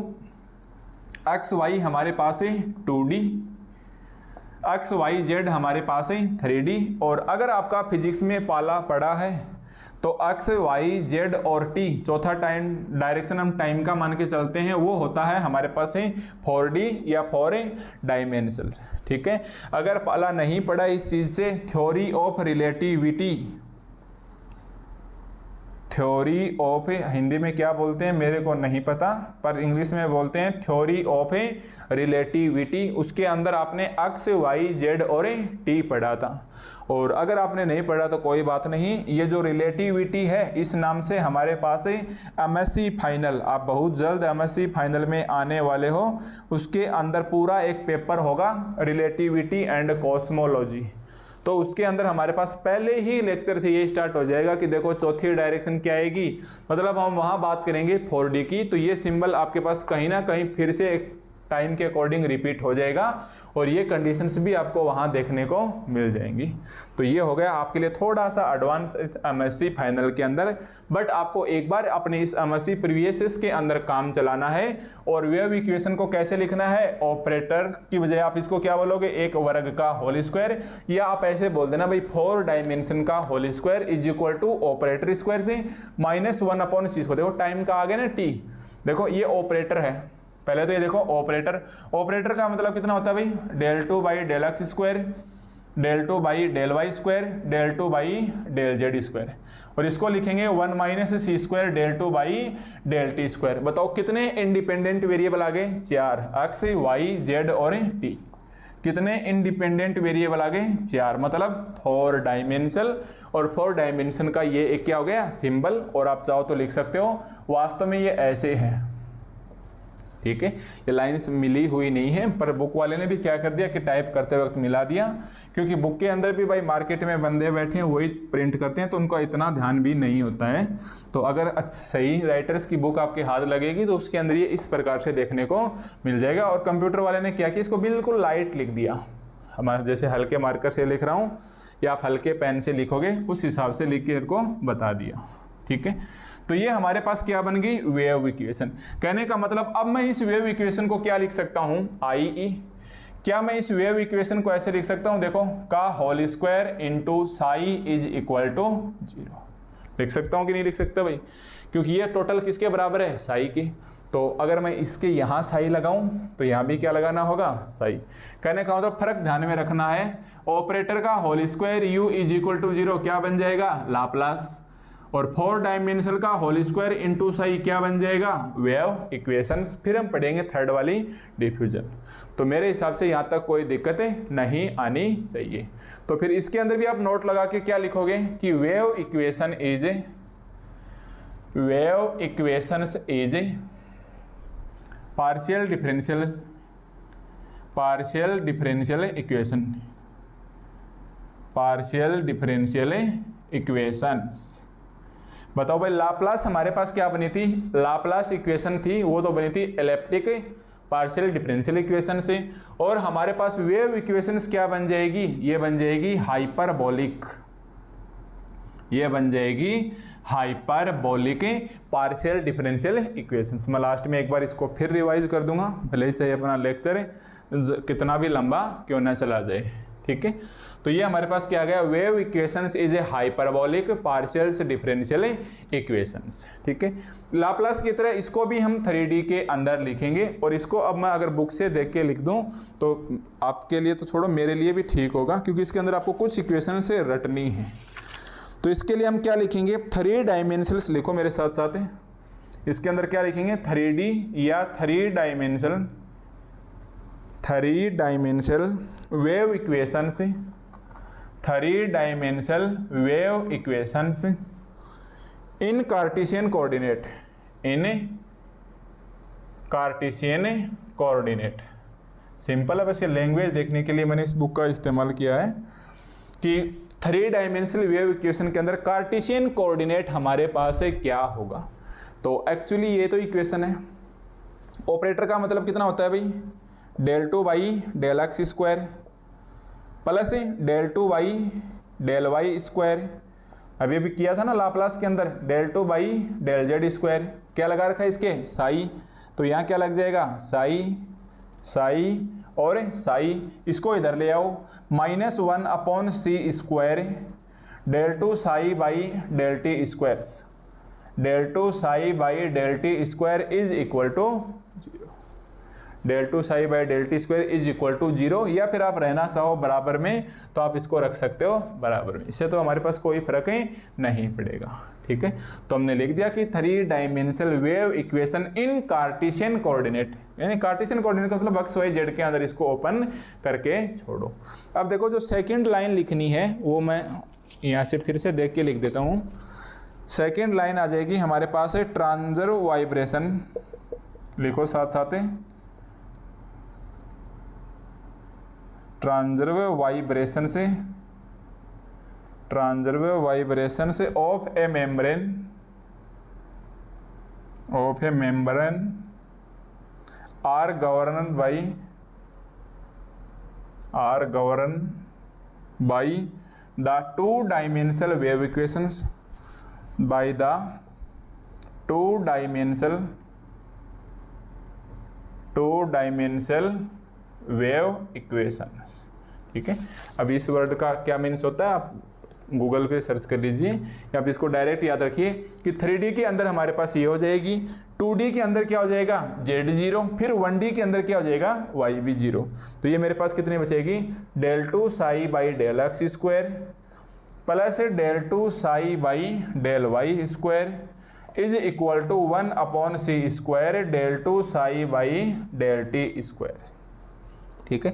Speaker 1: एक्स वाई हमारे पास है 2D, एक्स वाई जेड हमारे पास है 3D, और अगर आपका फिजिक्स में पाला पड़ा है तो एक्स वाई जेड और टी चौथा टाइम डायरेक्शन हम टाइम का मान के चलते हैं, वो होता है हमारे पास है 4D या 4 डायमेंशनल। ठीक है, अगर पाला नहीं पड़ा इस चीज से, theory of relativity, theory of, Hindi में क्या बोलते हैं मेरे को नहीं पता, पर इंग्लिश में बोलते हैं थ्योरी ऑफ रिलेटिविटी, उसके अंदर आपने एक्स वाई जेड और टी पढ़ा था। और अगर आपने नहीं पढ़ा तो कोई बात नहीं, ये जो रिलेटिविटी है इस नाम से हमारे पास है एमएससी फाइनल, आप बहुत जल्द एमएससी फाइनल में आने वाले हो, उसके अंदर पूरा एक पेपर होगा रिलेटिविटी एंड कॉस्मोलॉजी। तो उसके अंदर हमारे पास पहले ही लेक्चर से ये स्टार्ट हो जाएगा कि देखो चौथी डायरेक्शन क्या आएगी, मतलब हम वहां बात करेंगे 4D की, तो ये सिंबल आपके पास कहीं ना कहीं फिर से एक टाइम के अकॉर्डिंग रिपीट हो जाएगा और ये कंडीशंस भी आपको वहां देखने को मिल जाएंगी। तो ये हो गया आपके लिए थोड़ा सा एडवांस इस एमएससी फाइनल के अंदर, बट आपको एक बार अपने इस एमएससी प्रीवियस के अंदर काम चलाना है। और वेव इक्वेशन को कैसे लिखना है, ऑपरेटर की बजाय आप इसको क्या बोलोगे, एक वर्ग का होल स्क्वायर, या आप ऐसे बोल देना भाई 4 डायमेंशन का whole square is equal to operator square से -1/c। देखो टाइम का आ गया ना t, देखो ये ऑपरेटर है, पहले तो ये देखो ऑपरेटर, ऑपरेटर का मतलब कितना होता है भाई, del 2 by del x square, del 2 by del y square, del 2 by del z square, और इसको लिखेंगे 1 minus c square del 2 by del t square. बताओ कितने इंडिपेंडेंट वेरिएबल आ गए, 4, x y z और t। कितने इंडिपेंडेंट वेरिएबल आ गए, 4, मतलब 4 डायमेंशनल, और 4 डायमेंशन का ये एक क्या हो गया, सिंबल। और आप चाहो तो लिख सकते हो, वास्तव में ये ऐसे है, ठीक है, ये लाइन्स मिली हुई नहीं है, पर बुक वाले ने भी क्या कर दिया कि टाइप करते वक्त मिला दिया, क्योंकि बुक के अंदर भी भाई मार्केट में बंदे बैठे हैं वही प्रिंट करते हैं, तो उनका इतना ध्यान भी नहीं होता है। तो अगर सही राइटर्स की बुक आपके हाथ लगेगी तो उसके अंदर ये इस प्रकार से देखने को मिल जाएगा। और कंप्यूटर वाले ने क्या किया, इसको बिल्कुल लाइट लिख दिया, हमारा जैसे हल्के मार्कर से लिख रहा हूँ या आप हल्के पेन से लिखोगे उस हिसाब से लिख के इनको बता दिया, ठीक है। तो ये हमारे पास क्या बन गई, वेव इक्वेशन। कहने का मतलब अब मैं इस वेव इक्वेशन को क्या लिख सकता हूं, IE। क्या मैं इस वेव इक्वेशन को ऐसे लिख सकता हूं, देखो का whole square into psi is equal to 0। लिख सकता हूं कि नहीं लिख सकता भाई, क्योंकि ये टोटल किसके बराबर है, साई के। तो अगर मैं इसके यहाँ साई लगाऊं तो यहाँ भी क्या लगाना होगा, साई। कहने का मतलब फर्क ध्यान में रखना है, ऑपरेटर का whole square u is equal to 0 क्या बन जाएगा, लाप्लास, और 4 डायमेंशनल का होल स्क्वायर इंटू साई क्या बन जाएगा, वेव इक्वेशन। फिर हम पढ़ेंगे थर्ड वाली, डिफ्यूजन। तो मेरे हिसाब से यहाँ तक कोई दिक्कतें नहीं आनी चाहिए। तो फिर इसके अंदर भी आप नोट लगा के क्या लिखोगे कि wave equation is partial differential equations. बताओ भाई लाप्लास हमारे पास क्या बनी थी, लाप्लास इक्वेशन थी, वो तो बनी थी एलिप्टिक पार्शियल डिफरेंशियल इक्वेशन से। और हमारे पास वेव इक्वेशंस क्या बन जाएगी, ये बन जाएगी हाइपरबोलिक, ये बन जाएगी हाइपरबोलिक पार्शियल डिफरेंशियल इक्वेशंस। मैं लास्ट में एक बार इसको फिर रिवाइज कर दूंगा, भले ही से अपना लेक्चर कितना भी लंबा क्यों ना चला जाए, ठीक है। तो ये हमारे पास क्या आ गया, wave equations is a hyperbolic partial differential equations, ठीक है। लाप्लास की तरह इसको भी हम 3D के अंदर लिखेंगे, और इसको अब मैं अगर बुक से देख के लिख दूं तो आपके लिए तो छोड़ो, मेरे लिए भी ठीक होगा, क्योंकि इसके अंदर आपको कुछ इक्वेशन से रटनी है। तो इसके लिए हम क्या लिखेंगे, 3 डायमेंशनल्स लिखो मेरे साथ साथ है। इसके अंदर क्या लिखेंगे, 3D या 3 dimensional wave equations, 3 dimensional wave equations इन कार्टेशियन कोऑर्डिनेट। सिंपल है, बस ये लैंग्वेज देखने के लिए मैंने इस बुक का इस्तेमाल किया है कि 3 डायमेंशनल वेव इक्वेशन के अंदर कार्टेशियन कोऑर्डिनेट हमारे पास है क्या होगा। तो एक्चुअली ये तो इक्वेशन है। ऑपरेटर का मतलब कितना होता है भाई, del 2 by del x square plus del 2 by del y square. अभी अभी किया था ना लाप्लास के अंदर, del 2 by del z square. क्या लगा रखा है इसके, साई, तो यहाँ क्या लग जाएगा, साई और साई। इसको इधर ले आओ, -1/c square del 2 psi by del t square, del 2 psi by del t square is equal to 0। del 2 psi by del t square is equal to 0, या फिर आप रहना चाहो बराबर में तो आप इसको रख सकते हो बराबर में, इससे तो हमारे पास कोई फर्क ही नहीं पड़ेगा, ठीक है। तो हमने लिख दिया कि 3 dimensional wave equation in Cartesian coordinate, यानी कार्टेशियन कोऑर्डिनेट का मतलब x y z के अंदर इसको ओपन करके छोड़ो। अब देखो जो सेकंड लाइन लिखनी है वो मैं यहाँ से फिर से देख के लिख देता हूँ। सेकंड लाइन आ जाएगी हमारे पास है ट्रांसवर्स वाइब्रेशन, लिखो साथ साथ है, ट्रांसवर्स वाइब्रेशन से transverse vibrations of a membrane are govern by the two dimensional wave equations wave equations. ठीक है, अब इस वर्ड का क्या मीन्स होता है आप गूगल पे सर्च कर लीजिए, या आप इसको डायरेक्ट याद रखिए कि 3D के अंदर हमारे पास ये हो जाएगी, 2D के अंदर क्या हो जाएगा Z0, फिर 1D के अंदर क्या हो जाएगा Y भी 0। तो ये मेरे पास कितनी बचेगी del 2 psi by del x square plus del 2 psi by del y square is equal to 1 upon c square del 2 psi by del t square. ठीक है,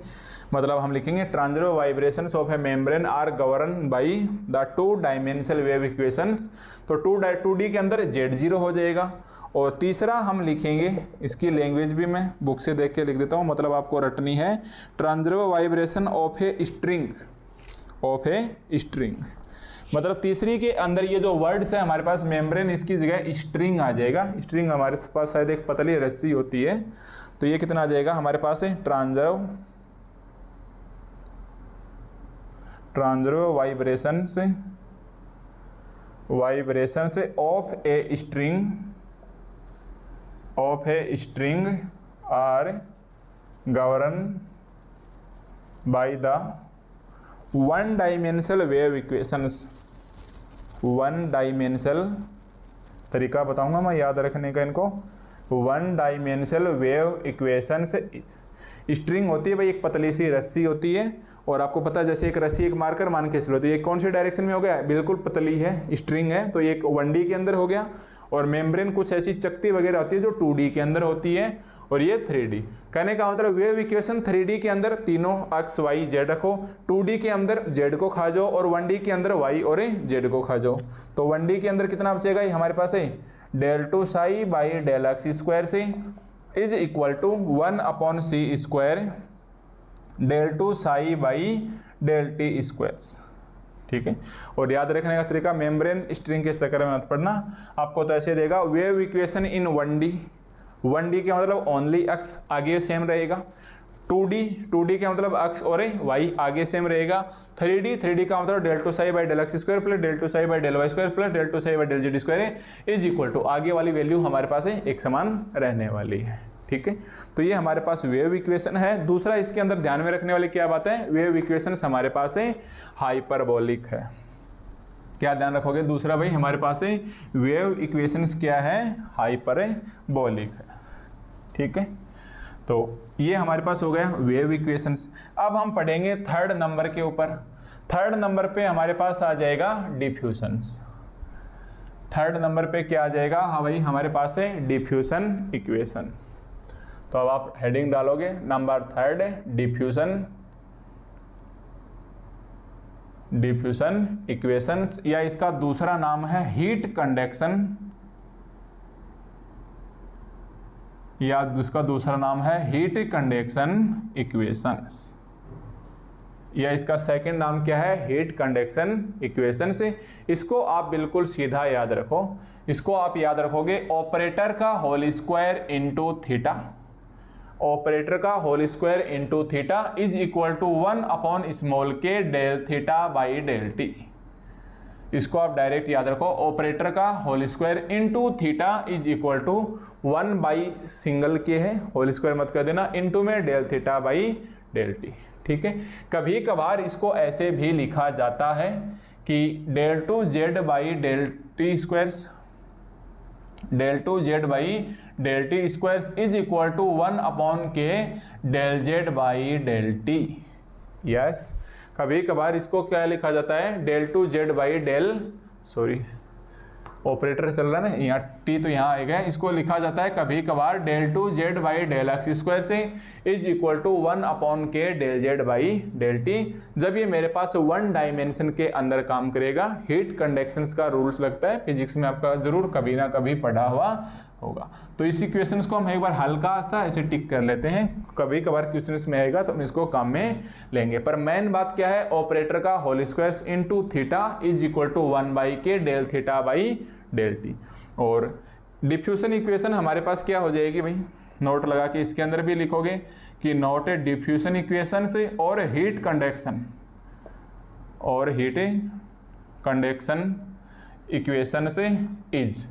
Speaker 1: मतलब हम लिखेंगे transverse vibrations of a membrane are govern by the two dimensional wave equations. तो 2D के अंदर Z0 हो जाएगा। और तीसरा हम लिखेंगे, इसकी लैंग्वेज भी मैं बुक से देख के लिख देता हूँ, मतलब आपको रटनी है, transverse vibration of a string. मतलब तीसरी के अंदर ये जो वर्ड्स है हमारे पास मेम्ब्रेन, इसकी जगह स्ट्रिंग आ जाएगा। स्ट्रिंग हमारे पास शायद एक पतली रस्सी होती है, तो ये कितना आ जाएगा हमारे पास है transverse vibrations of a string are govern by the one dimensional wave equations. One dimensional तरीका बताऊंगा मैं याद रखने का इनको। One dimensional wave equations string होती है भाई, एक पतली सी रस्सी होती है, और आपको पता है जैसे एक रस्सी एक मार्कर मान के चलो, तो ये कौन से डायरेक्शन में हो गया, बिल्कुल पतली है, स्ट्रिंग है, तो ये एक 1D के अंदर हो गया। और मेम्ब्रेन कुछ ऐसी चकती वगैरह होती है जो 2D के अंदर होती है, और ये 3D। कहने का मतलब वेव इक्वेशन 3D के अंदर तीनों अक्ष y z रखो, 2D के अंदर z को खा जाओ, और 1D के अंदर y और z को खा जाओ। तो 1D के अंदर कितना बचेगा ये हमारे पास है del 2 psi by del x square से is equal to 1 upon c square del 2 psi by del t square. ठीक है, और याद रखने का तरीका, मेम्ब्रेन स्ट्रिंग के चक्कर में मत पड़ना, आपको तो ऐसे देगा wave equation in 1D। 1D के मतलब ओनली अक्ष आगे सेम रहेगा, 2D के मतलब अक्ष और y आगे सेम रहेगा, 3D का मतलब del 2 psi by del x square plus del 2 psi by del y square plus del 2 psi by del z square is equal to आगे वाली वैल्यू हमारे पास है एक समान रहने वाली है। ठीक है, तो ये हमारे पास वेव इक्वेशन है। दूसरा इसके अंदर ध्यान में रखने वाली क्या बात है, वेव इक्वेशन हमारे पास है हाइपरबोलिक है। क्या ध्यान रखोगे दूसरा भाई, हमारे पास है वेव इक्वेशंस क्या है, हाइपरबोलिक है। ठीक है, तो ये हमारे पास हो गया वेव इक्वेशंस। अब हम पढ़ेंगे थर्ड नंबर के ऊपर। थर्ड नंबर पे हमारे पास आ जाएगा डिफ्यूजन्स। थर्ड नंबर पे क्या आ जाएगा, हाँ भाई हमारे पास है डिफ्यूजन इक्वेशन। तो अब आप हेडिंग डालोगे नंबर थर्ड डिफ्यूजन इक्वेशंस, या इसका दूसरा नाम है हीट कंडक्शन, या उसका दूसरा नाम है हीट कंडक्शन इक्वेशंस, या इसका सेकंड नाम क्या है, हीट कंडक्शन इक्वेशंस। इसको आप बिल्कुल सीधा याद रखो, इसको आप याद रखोगे ऑपरेटर का whole square into theta, operator का whole square into theta is equal to 1 upon small k del theta by del t. इसको आप डायरेक्ट याद रखो, ऑपरेटर का whole square into theta is equal to 1 by single k है, whole square मत कर देना, इंटू में del theta by del t. ठीक है, कभी कभार इसको ऐसे भी लिखा जाता है कि del 2 z by del T square, del 2 z by del T square is equal to 1 upon k del z by del t. Yes, कभी कभार इसको क्या लिखा जाता है, del 2 z by del, sorry operator चल रहा है ना यहाँ, टी तो यहाँ आएगा, इसको लिखा जाता है कभी कभार del 2 z by del x square से is equal to 1 upon k del z by del t. जब ये मेरे पास वन डायमेंशन के अंदर काम करेगा, हीट कंडक्शंस का रूल्स लगता है, फिजिक्स में आपका जरूर कभी ना कभी पढ़ा हुआ होगा। तो इस इक्वेशंस को हम एक बार हल्का सा ऐसे टिक कर लेते हैं, कभी कभार क्वेश्चंस में आएगा तो हम इसको काम में लेंगे। पर मेन बात क्या है, ऑपरेटर का whole square into theta is equal to 1/k del theta by del T. और डिफ्यूजन इक्वेशन हमारे पास क्या हो जाएगी भाई, नोट लगा के इसके अंदर भी लिखोगे कि नोट ए डिफ्यूजन इक्वेशन से और हीट कंडक्शन इक्वेशन से इज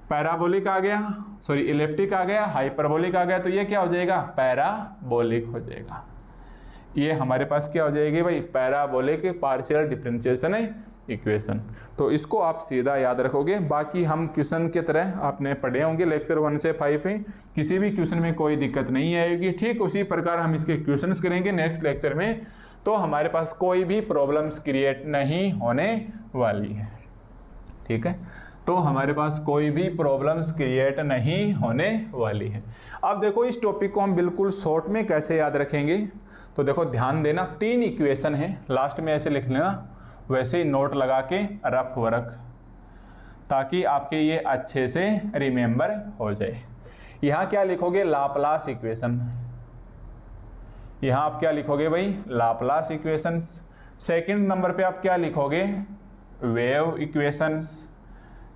Speaker 1: पैराबोलिक आ गया, सॉरी इलिप्टिक आ गया, हाइपरबोलिक आ गया, तो ये क्या हो जाएगा, पैराबोलिक हो जाएगा। ये हमारे पास क्या हो जाएगी भाई, पैराबोलिक पार्शियल डिफरेंशिएशन इक्वेशन। तो इसको आप सीधा याद रखोगे। बाकी हम क्वेश्चन के तरह आपने पढ़े होंगे लेक्चर 1 से 5 में, किसी भी क्वेश्चन में कोई दिक्कत नहीं आएगी। ठीक उसी प्रकार हम इसके क्वेश्चंस करेंगे नेक्स्ट लेक्चर में, तो हमारे पास कोई भी प्रॉब्लम्स क्रिएट नहीं होने वाली है। ठीक है, तो हमारे पास कोई भी प्रॉब्लम्स क्रिएट नहीं होने वाली है। अब देखो इस टॉपिक को हम बिल्कुल शॉर्ट में कैसे याद रखेंगे, तो देखो ध्यान देना, 3 इक्वेशन है, लास्ट में ऐसे लिख लेना, वैसे ही नोट लगा के रफ वर्क, ताकि आपके ये अच्छे से रिमेंबर हो जाए। यहाँ क्या लिखोगे, लाप्लास इक्वेशन, यहाँ आप क्या लिखोगे भाई, लाप्लास इक्वेशंस। सेकंड नंबर पे आप क्या लिखोगे, वेव इक्वेशंस।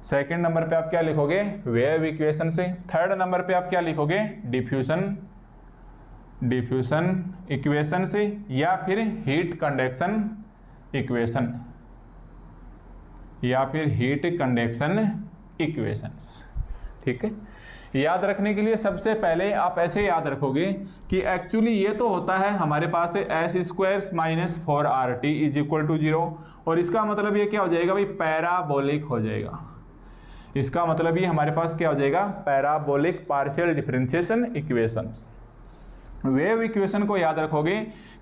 Speaker 1: सेकंड नंबर पे आप क्या लिखोगे, वेव इक्वेशन से। थर्ड नंबर पे आप क्या लिखोगे, डिफ्यूजन इक्वेशन से, या फिर हीट कंडक्शन इक्वेशन, या फिर हीट कंडक्शन इक्वेशंस। ठीक है, याद रखने के लिए सबसे पहले आप ऐसे याद रखोगे कि एक्चुअली ये तो होता है हमारे पास s² minus 4RT is equal to 0, और इसका मतलब ये क्या हो जाएगा भाई, पैराबोलिक हो जाएगा। इसका मतलब ये हमारे पास क्या हो जाएगा, parabolic partial differentiation equations. Wave equation को याद रखोगे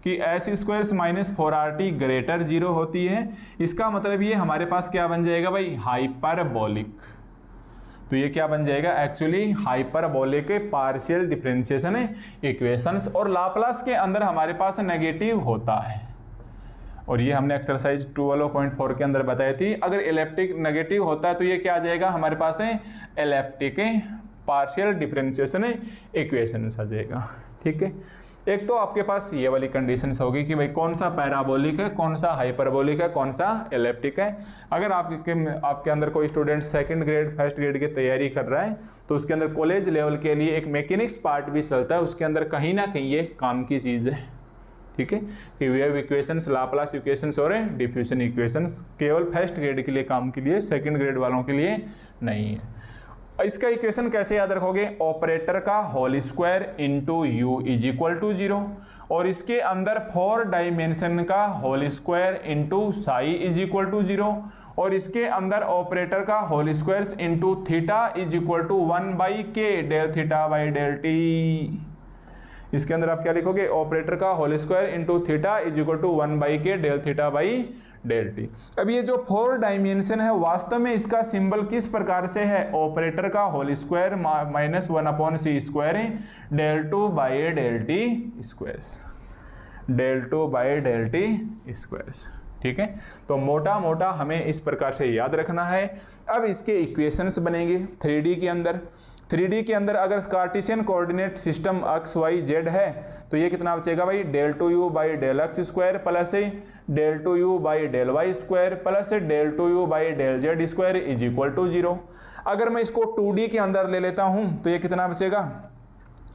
Speaker 1: कि s² माइनस 4RT ग्रेटर 0 होती है, इसका मतलब ये हमारे पास क्या बन जाएगा भाई, हाइपरबोलिक। तो ये क्या बन जाएगा, actually hyperbolic partial differentiation equations. और लाप्लास के अंदर हमारे पास नेगेटिव होता है, और ये हमने एक्सरसाइज 12.4 के अंदर बताई थी। अगर इलिप्टिक नेगेटिव होता है तो ये क्या आ जाएगा हमारे पास है, इलिप्टिक पार्शियल डिफरेंशिएशन इक्वेशंस आ जाएगा। ठीक है, एक तो आपके पास ये वाली कंडीशंस होगी कि भाई कौन सा पैराबोलिक है, कौन सा हाइपरबोलिक है, कौन सा इलिप्टिक है। अगर आपके अंदर कोई student second grade first grade की तैयारी कर रहा है तो उसके अंदर कॉलेज लेवल के लिए एक मैकेनिक्स पार्ट भी चलता है, उसके अंदर कहीं ना कहीं ये काम की चीज़ है। ठीक है, कि वेव इक्वेशंस, लाप्लास इक्वेशंस और डिफ्यूजन इक्वेशंस केवल फर्स्ट ग्रेड के लिए काम के लिए, सेकंड ग्रेड वालों के लिए नहीं है। इसका इक्वेशन कैसे याद रखोगे, ऑपरेटर का whole square into u is equal to 0, और इसके अंदर 4 डायमेंशन का whole square into psi is equal to 0, और इसके अंदर ऑपरेटर का whole square into theta is equal to 1/k del theta by del T. इसके अंदर आप क्या लिखोगे, ऑपरेटर का whole square into theta is equal to 1/k del theta by del T. अब ये जो 4 डायमेंशन है वास्तव में इसका सिंबल किस प्रकार से है, ऑपरेटर का whole square minus 1/c² del 2 by del T square, del 2 by del T square. ठीक है, तो मोटा मोटा हमें इस प्रकार से याद रखना है। अब इसके इक्वेशंस बनेंगे 3D के अंदर। 3D के अंदर अगर Cartesian coordinate system x y z है तो ये कितना बचेगा भाई, del 2u by del x² plus del 2u by del y² plus del 2u by del z² is equal to 0। अगर मैं इसको 2D के अंदर ले लेता हूं तो ये कितना बचेगा,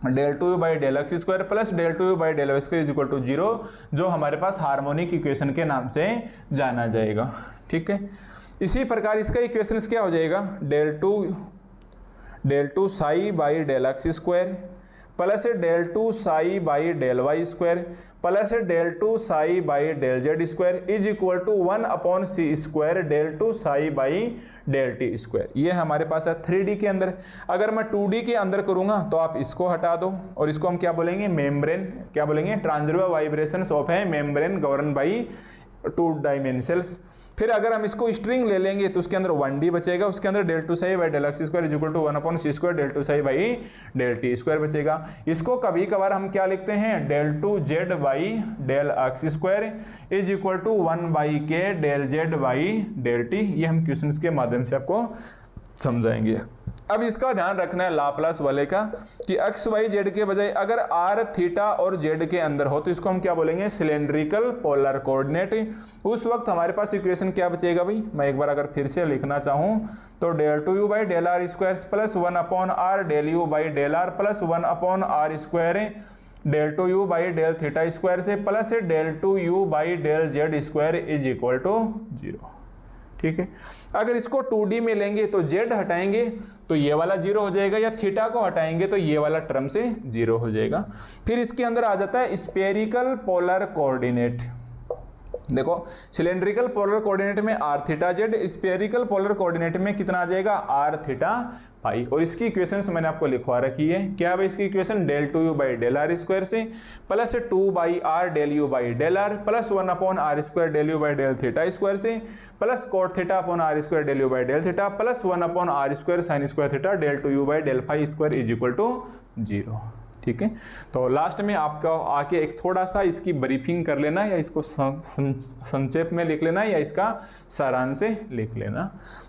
Speaker 1: del 2u by del x² plus del 2u by del y² is equal to 0, जो हमारे पास हार्मोनिक इक्वेशन के नाम से जाना जाएगा। ठीक है, इसी प्रकार इसका इक्वेशन क्या हो जाएगा, del 2 psi by del x² plus del 2 psi by del y² plus del 2 psi by del z² is equal to 1/c² del 2 psi by del t²। ये हमारे पास है 3D के अंदर। अगर मैं 2D के अंदर करूंगा तो आप इसको हटा दो, और इसको हम क्या बोलेंगे, मेम्ब्रेन, क्या बोलेंगे, ट्रांसवर्स वाइब्रेशंस ऑफ है मेम्ब्रेन गवर्न बाई 2 डायमेंशंस। फिर अगर हम इसको स्ट्रिंग ले लेंगे तो उसके अंदर 1D बचेगा, उसके अंदर del 2 psi by del x² is equal to 1/c² del 2 psi by del t² बचेगा। इसको कभी कभार हम क्या लिखते हैं, del 2z by del x² is equal to 1/k del z by del t। ये हम क्वेश्चंस के माध्यम से आपको समझाएंगे। अब इसका ध्यान रखना है लाप्लास वाले का कि एक्स वाई जेड के बजाय अगर आर थीटा और जेड के अंदर हो तो इसको हम क्या बोलेंगे, सिलेंड्रिकल पोलर कोऑर्डिनेट। उस वक्त हमारे पास इक्वेशन क्या बचेगा भाई, मैं एक बार अगर फिर से लिखना चाहूं तो del two you by del are square plus 1 upon are del you by del are plus 1 upon are square del two you by del theta square से plus del two you by del Z square is equal to 0। ठीक है, अगर इसको 2D में लेंगे तो z हटाएंगे तो ये वाला 0 हो जाएगा, या थीटा को हटाएंगे तो ये वाला टर्म से 0 हो जाएगा। फिर इसके अंदर आ जाता है स्फेरिकल पोलर कोऑर्डिनेट। देखो सिलेंड्रिकल पोलर कोऑर्डिनेट में R theta Z, spherical polar coordinate में कितना आ जाएगा, आर थीटा फाई। और इसकी इक्वेशंस मैंने आपको लिखवा रखी है, क्या है इसकी equation, del two you by del are square से plus 2 by r del you by del are plus 1 upon are square del you by del theta square से plus cot theta upon are square del you by del theta plus 1 upon are square sine square theta del two you by del phi square is equal to 0। ठीक है, तो last में आपका आके एक थोड़ा सा इसकी ब्रीफिंग कर लेना, या इसको संक्षेप में लिख लेना, या इसका सारांश लिख लेना।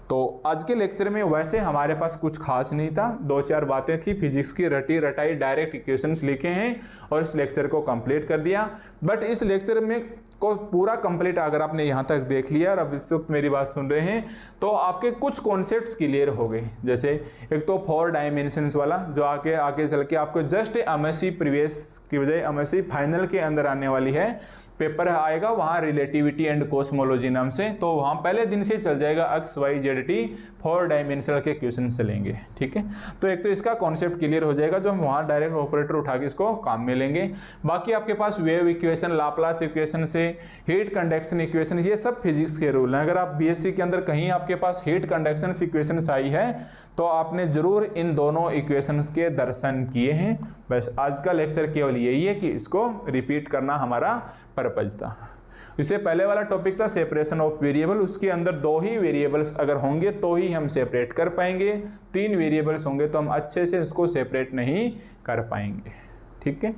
Speaker 1: तो आज के लेक्चर में वैसे हमारे पास कुछ खास नहीं था, 2-4 बातें थी, फिजिक्स की रटी रटाई डायरेक्ट इक्वेशंस लिखे हैं और इस लेक्चर को कंप्लीट कर दिया। बट इस लेक्चर में को पूरा कंप्लीट अगर आपने यहाँ तक देख लिया और अब इस वक्त मेरी बात सुन रहे हैं तो आपके कुछ कॉन्सेप्ट्स क्लियर हो गए। जैसे एक तो 4 डायमेंशंस वाला जो आगे चल के आपको जस्ट एमएससी प्रीवियस की बजाय एमएससी फाइनल के अंदर आने वाली है, पेपर आएगा वहाँ रिलेटिविटी एंड कॉस्मोलॉजी नाम से, तो वहाँ पहले दिन से चल जाएगा X Y Z T 4 dimensional के क्वेश्चन चलेंगे। ठीक है, तो एक तो इसका कॉन्सेप्ट क्लियर हो जाएगा जो हम वहाँ डायरेक्ट ऑपरेटर उठा के इसको काम में लेंगे। बाकी आपके पास वेव इक्वेशन, लाप्लास इक्वेशन से हीट कंडक्शन इक्वेशन, ये सब फिजिक्स के रूल हैं। अगर आप बीएससी के अंदर कहीं आपके पास हीट कंडक्शन इक्वेशन आई है तो आपने जरूर इन दोनों इक्वेशंस के दर्शन किए हैं। बस आज का लेक्चर केवल यही है कि इसको रिपीट करना हमारा पर्पज था। इससे पहले वाला टॉपिक था सेपरेशन ऑफ वेरिएबल, उसके अंदर 2 ही वेरिएबल्स अगर होंगे तो ही हम सेपरेट कर पाएंगे, 3 वेरिएबल्स होंगे तो हम अच्छे से उसको सेपरेट नहीं कर पाएंगे। ठीक है,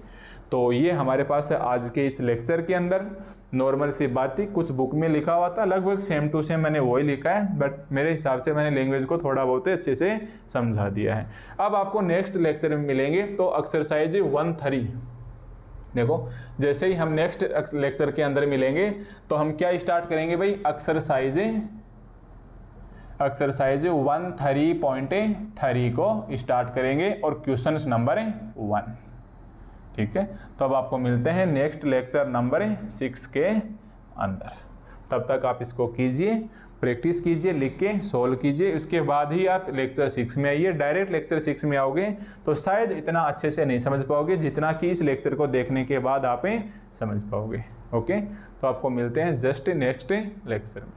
Speaker 1: तो ये हमारे पास है आज के इस लेक्चर के अंदर। नॉर्मल सी बात थी, कुछ बुक में लिखा हुआ था, लगभग सेम टू सेम मैंने वही लिखा है, बट मेरे हिसाब से मैंने लैंग्वेज को थोड़ा बहुत अच्छे से समझा दिया है। अब आपको नेक्स्ट लेक्चर में मिलेंगे तो एक्सरसाइज 1-3। देखो जैसे ही हम नेक्स्ट लेक्चर के अंदर मिलेंगे तो हम क्या स्टार्ट करेंगे भाई, एक्सरसाइज 1-3.3 को स्टार्ट करेंगे और क्वेश्चन नंबर 1। ठीक है, तो अब आपको मिलते हैं नेक्स्ट लेक्चर नंबर 6 के अंदर। तब तक आप इसको कीजिए, प्रैक्टिस कीजिए, लिख के सोल्व कीजिए, उसके बाद ही आप लेक्चर 6 में आइए। डायरेक्ट लेक्चर 6 में आओगे तो शायद इतना अच्छे से नहीं समझ पाओगे जितना कि इस लेक्चर को देखने के बाद आप समझ पाओगे। ओके, तो आपको मिलते हैं जस्ट नेक्स्ट लेक्चर में।